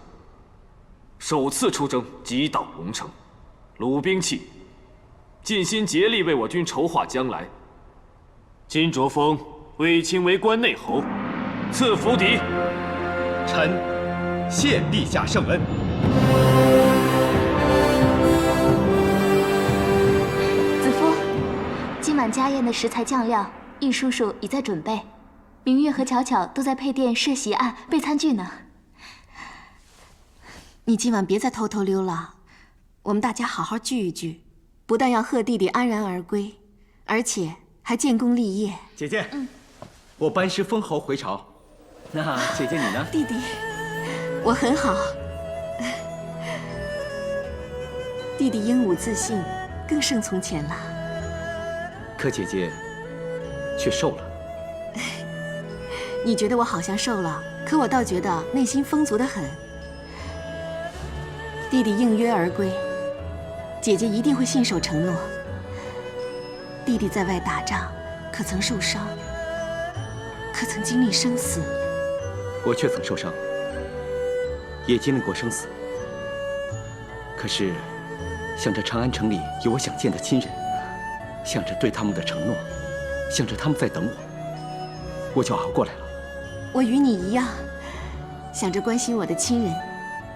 S2: 首次出征击倒龙城，掳兵器，尽心竭力为我军筹划将来。今着封卫青为关内侯，赐府邸。
S7: 臣谢陛下圣恩。
S10: 子夫，今晚家宴的食材酱料，易叔叔已在准备。明月和巧巧都在配殿设席案备餐具呢。你今晚别再偷偷溜了，我们大家好好聚一聚，不但要贺弟弟安然而归，而且还建功立业。
S7: 姐姐，我班师封侯回朝，那姐姐你呢？
S10: 弟弟，我很好。弟弟英武自信，更胜从前了。
S7: 可姐姐却瘦了。
S10: 你觉得我好像瘦了，可我倒觉得内心丰足得很。弟弟应约而归，姐姐一定会信守承诺。弟弟在外打仗，可曾受伤？可曾经历生死？
S7: 我却曾受伤，也经历过生死。可是，想着长安城里有我想见的亲人，想着对他们的承诺，想着他们在等我就熬过来了。
S10: 我与你一样，想着关心我的亲人，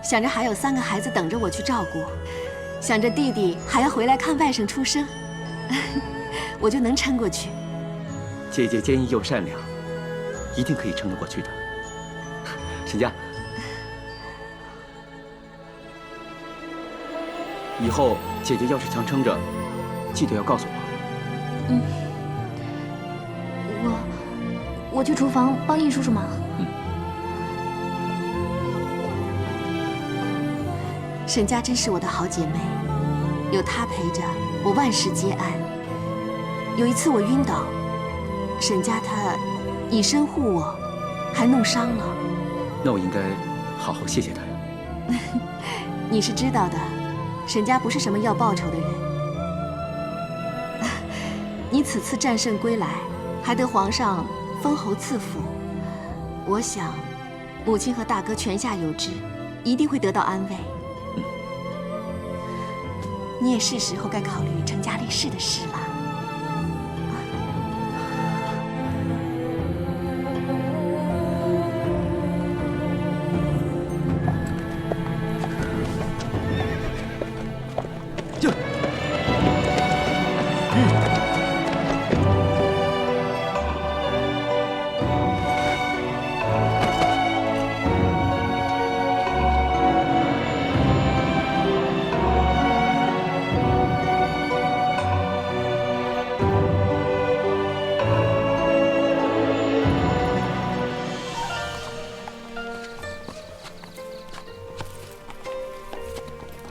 S10: 想着还有3个孩子等着我去照顾，想着弟弟还要回来看外甥出生，我就能撑过去。
S7: 姐姐坚毅又善良，一定可以撑得过去的。沈家，以后姐姐要是强撑着，记得要告诉我。
S10: 我去厨房帮易叔叔忙。沈家真是我的好姐妹，有她陪着，我万事皆安。有一次我晕倒，沈家她以身护我，还弄伤了。
S7: 那我应该好好谢谢她呀。
S10: 你是知道的，沈家不是什么要报酬的人。你此次战胜归来，还得皇上封侯赐府，我想，母亲和大哥泉下有知，一定会得到安慰。你也是时候该考虑成家立室的事了。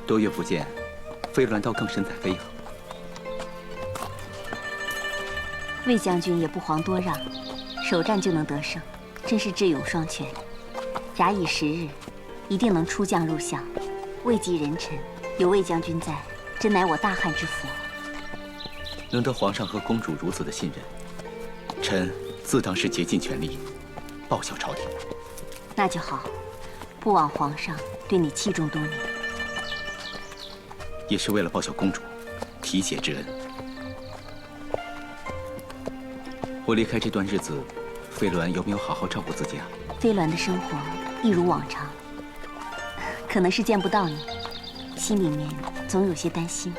S7: 多月不见，飞鸾刀更神采飞扬。
S13: 魏将军也不遑多让，首战就能得胜，真是智勇双全。假以时日，一定能出将入相，位极人臣。有魏将军在，真乃我大汉之福。
S7: 能得皇上和公主如此的信任，臣自当是竭尽全力报效朝廷。
S13: 那就好，不枉皇上对你器重多年，
S7: 也是为了报效公主提携之恩。我离开这段日子，飞鸾有没有好好照顾自己啊？
S13: 飞鸾的生活一如往常，可能是见不到你，心里面总有些担心。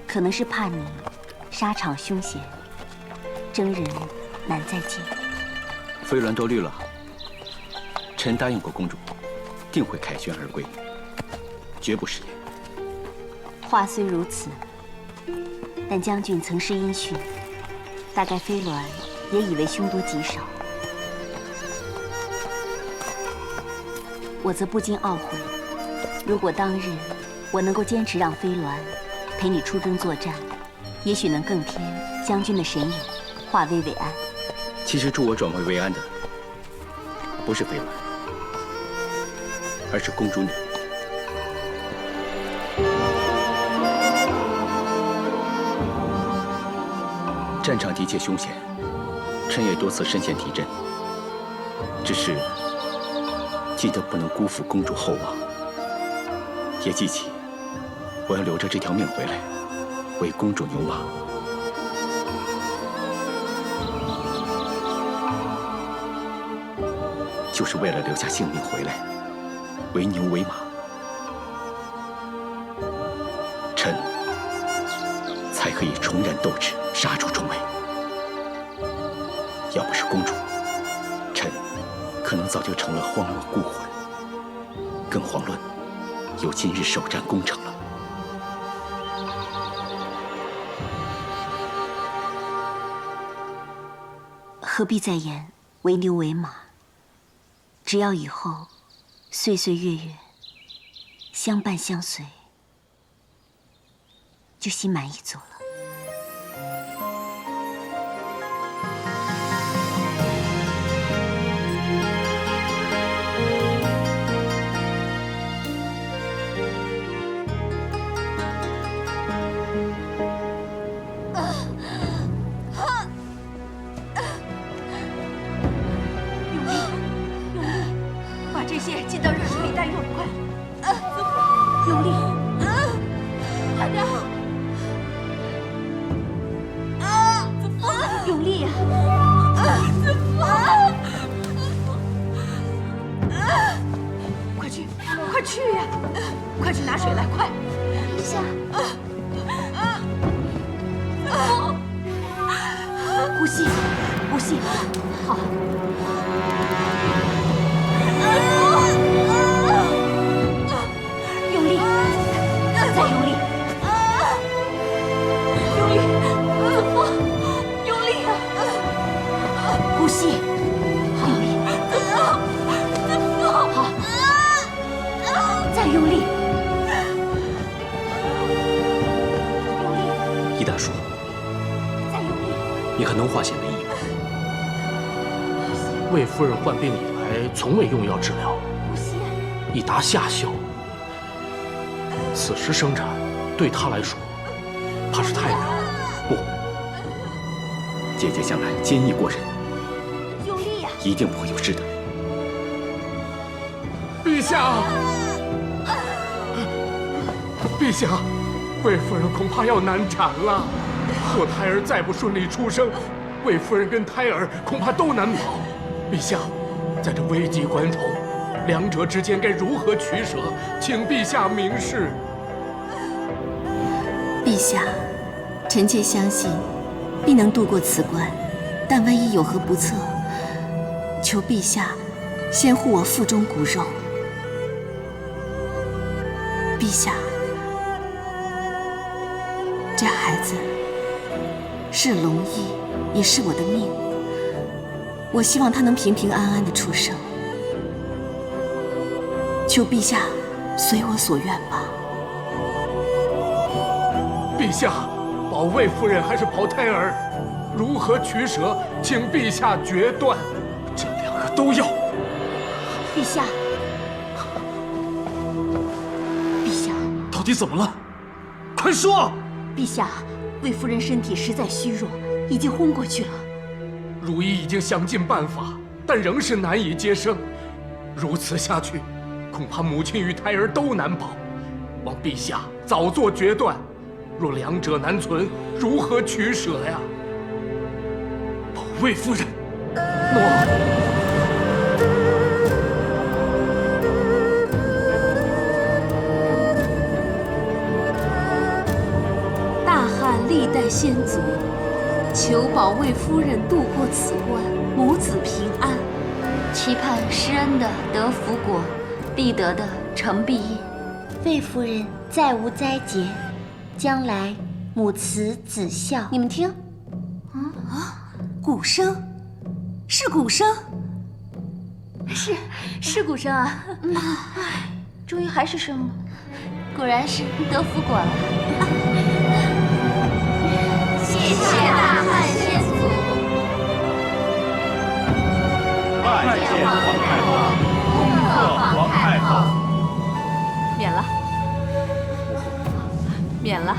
S13: 可能是怕你沙场凶险，征人难再见。
S7: 飞鸾多虑了，臣答应过公主，定会凯旋而归，绝不食言。
S13: 话虽如此，但将军曾是音讯，大概飞鸾也以为凶多吉少。我则不禁懊悔，如果当日我能够坚持让飞鸾陪你出征作战，也许能更添将军的神勇，化危为安。
S7: 其实助我转危为安的，不是飞鸾，而是公主你。战场的确凶险，臣也多次身陷敌阵，只是记得不能辜负公主厚望，也记起我要留着这条命回来，为公主牛马。就是为了留下性命回来，为牛为马，臣才可以重燃斗志，杀出重围。要不是公主，臣可能早就成了荒漠孤魂，更遑论有今日首战功成了。
S13: 何必再言为牛为马？只要以后岁岁月月相伴相随，就心满意足了。
S11: 进到热水里待用，快！用力！快点！用力呀！快去，快去呀！快去拿水来，快！
S10: 陛下，
S11: 呼吸，呼吸，好。用力，再用力，用力，用力啊！呼吸，用力，好，再用力，
S3: 易大叔，
S11: 再用力。
S3: 你可能化险为夷。
S15: 魏夫人患病以来，从未用药治疗，已达下效。此时生产，对她来说，怕是太难。
S7: 不，姐姐向来坚毅过人，
S11: 用力呀！
S7: 一定不会有事的。
S15: 陛下，陛下，魏夫人恐怕要难产了。若胎儿再不顺利出生，魏夫人跟胎儿恐怕都难保。陛下，在这危急关头，两者之间该如何取舍？请陛下明示。
S10: 陛下，臣妾相信必能度过此关，但万一有何不测，求陛下先护我腹中骨肉。陛下，这孩子是龙裔，也是我的命。我希望他能平平安安的出生，求陛下随我所愿吧。
S15: 陛下，保魏夫人还是保胎儿，如何取舍，请陛下决断。
S2: 这两个都要。
S11: 陛下，陛下，
S2: 到底怎么了？快说！
S11: 陛下，魏夫人身体实在虚弱，已经昏过去了。
S15: 如懿已经想尽办法，但仍是难以接生。如此下去，恐怕母亲与胎儿都难保。望陛下早做决断，若两者难存，如何取舍呀？
S2: 保魏夫人。
S15: 诺。
S4: 大汉历代先祖，求保魏夫人渡过此关，母子平安。
S1: 期盼施恩的得福果，必得的成必业。
S13: 魏夫人再无灾劫，将来母慈子孝。你们听，
S4: 鼓声，是鼓声，
S10: 是鼓声啊！终于还是生了，
S1: 果然是得福果了。
S8: 谢谢大汉先祖，
S3: 拜见皇太后，恭贺皇太后。
S11: 免了，免了。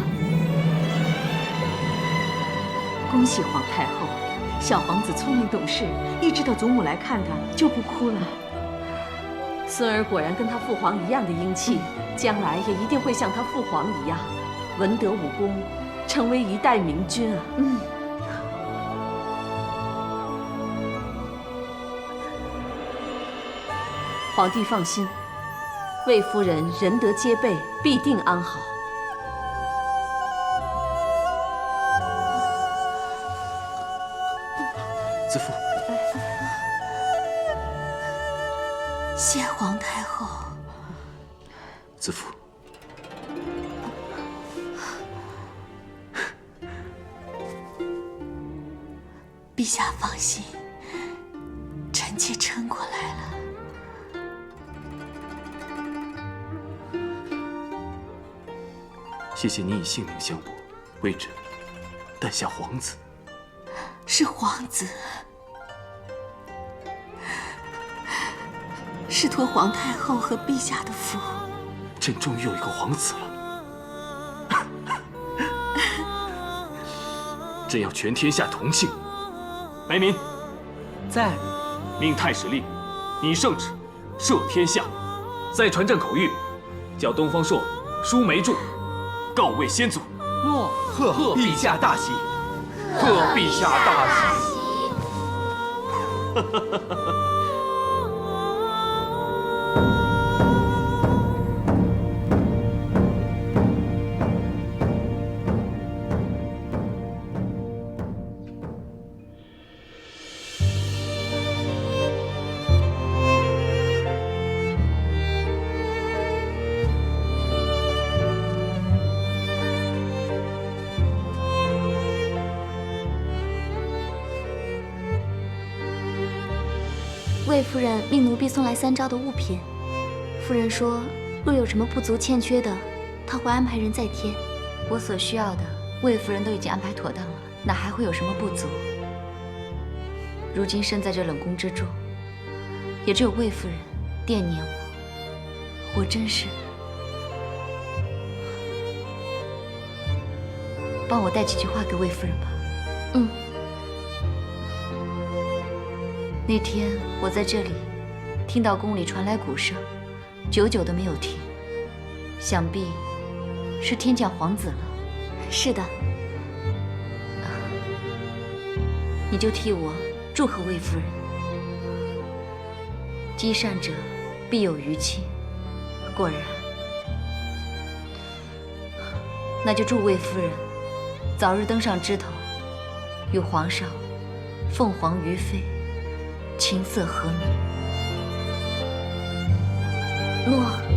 S11: 恭喜皇太后，小皇子聪明懂事，一知道祖母来看他就不哭了。孙儿果然跟他父皇一样的英气，将来也一定会像他父皇一样，文德武功，成为一代明君啊！皇帝放心，魏夫人仁德皆备，必定安好。
S2: 子父，
S4: 谢皇太后。
S2: 子父，
S4: 陛下放心，臣妾撑过来了。
S2: 谢谢你以性命相搏，为朕诞下皇子。
S4: 是皇子，是托皇太后和陛下的福。
S2: 朕终于有一个皇子了，朕要全天下同庆。白民，
S14: 在。
S2: 命太史令拟圣旨，赦天下。再传朕口谕，叫东方朔书梅柱，告慰先祖。
S14: 诺。
S7: 贺陛下大喜。
S15: 贺陛下大喜。
S10: 魏夫人命奴婢送来3招的物品，夫人说，若有什么不足欠缺的，她会安排人再添。
S1: 我所需要的，魏夫人都已经安排妥当了，哪还会有什么不足？如今身在这冷宫之中，也只有魏夫人惦念我，我真是……帮我带几句话给魏夫人吧。那天我在这里听到宫里传来鼓声，久久都没有停，想必是天降皇子了。
S10: 是的，
S1: 你就替我祝贺魏夫人。积善者必有余庆，果然，那就祝魏夫人早日登上枝头，与皇上凤凰于飞，琴瑟和鸣。
S10: 诺。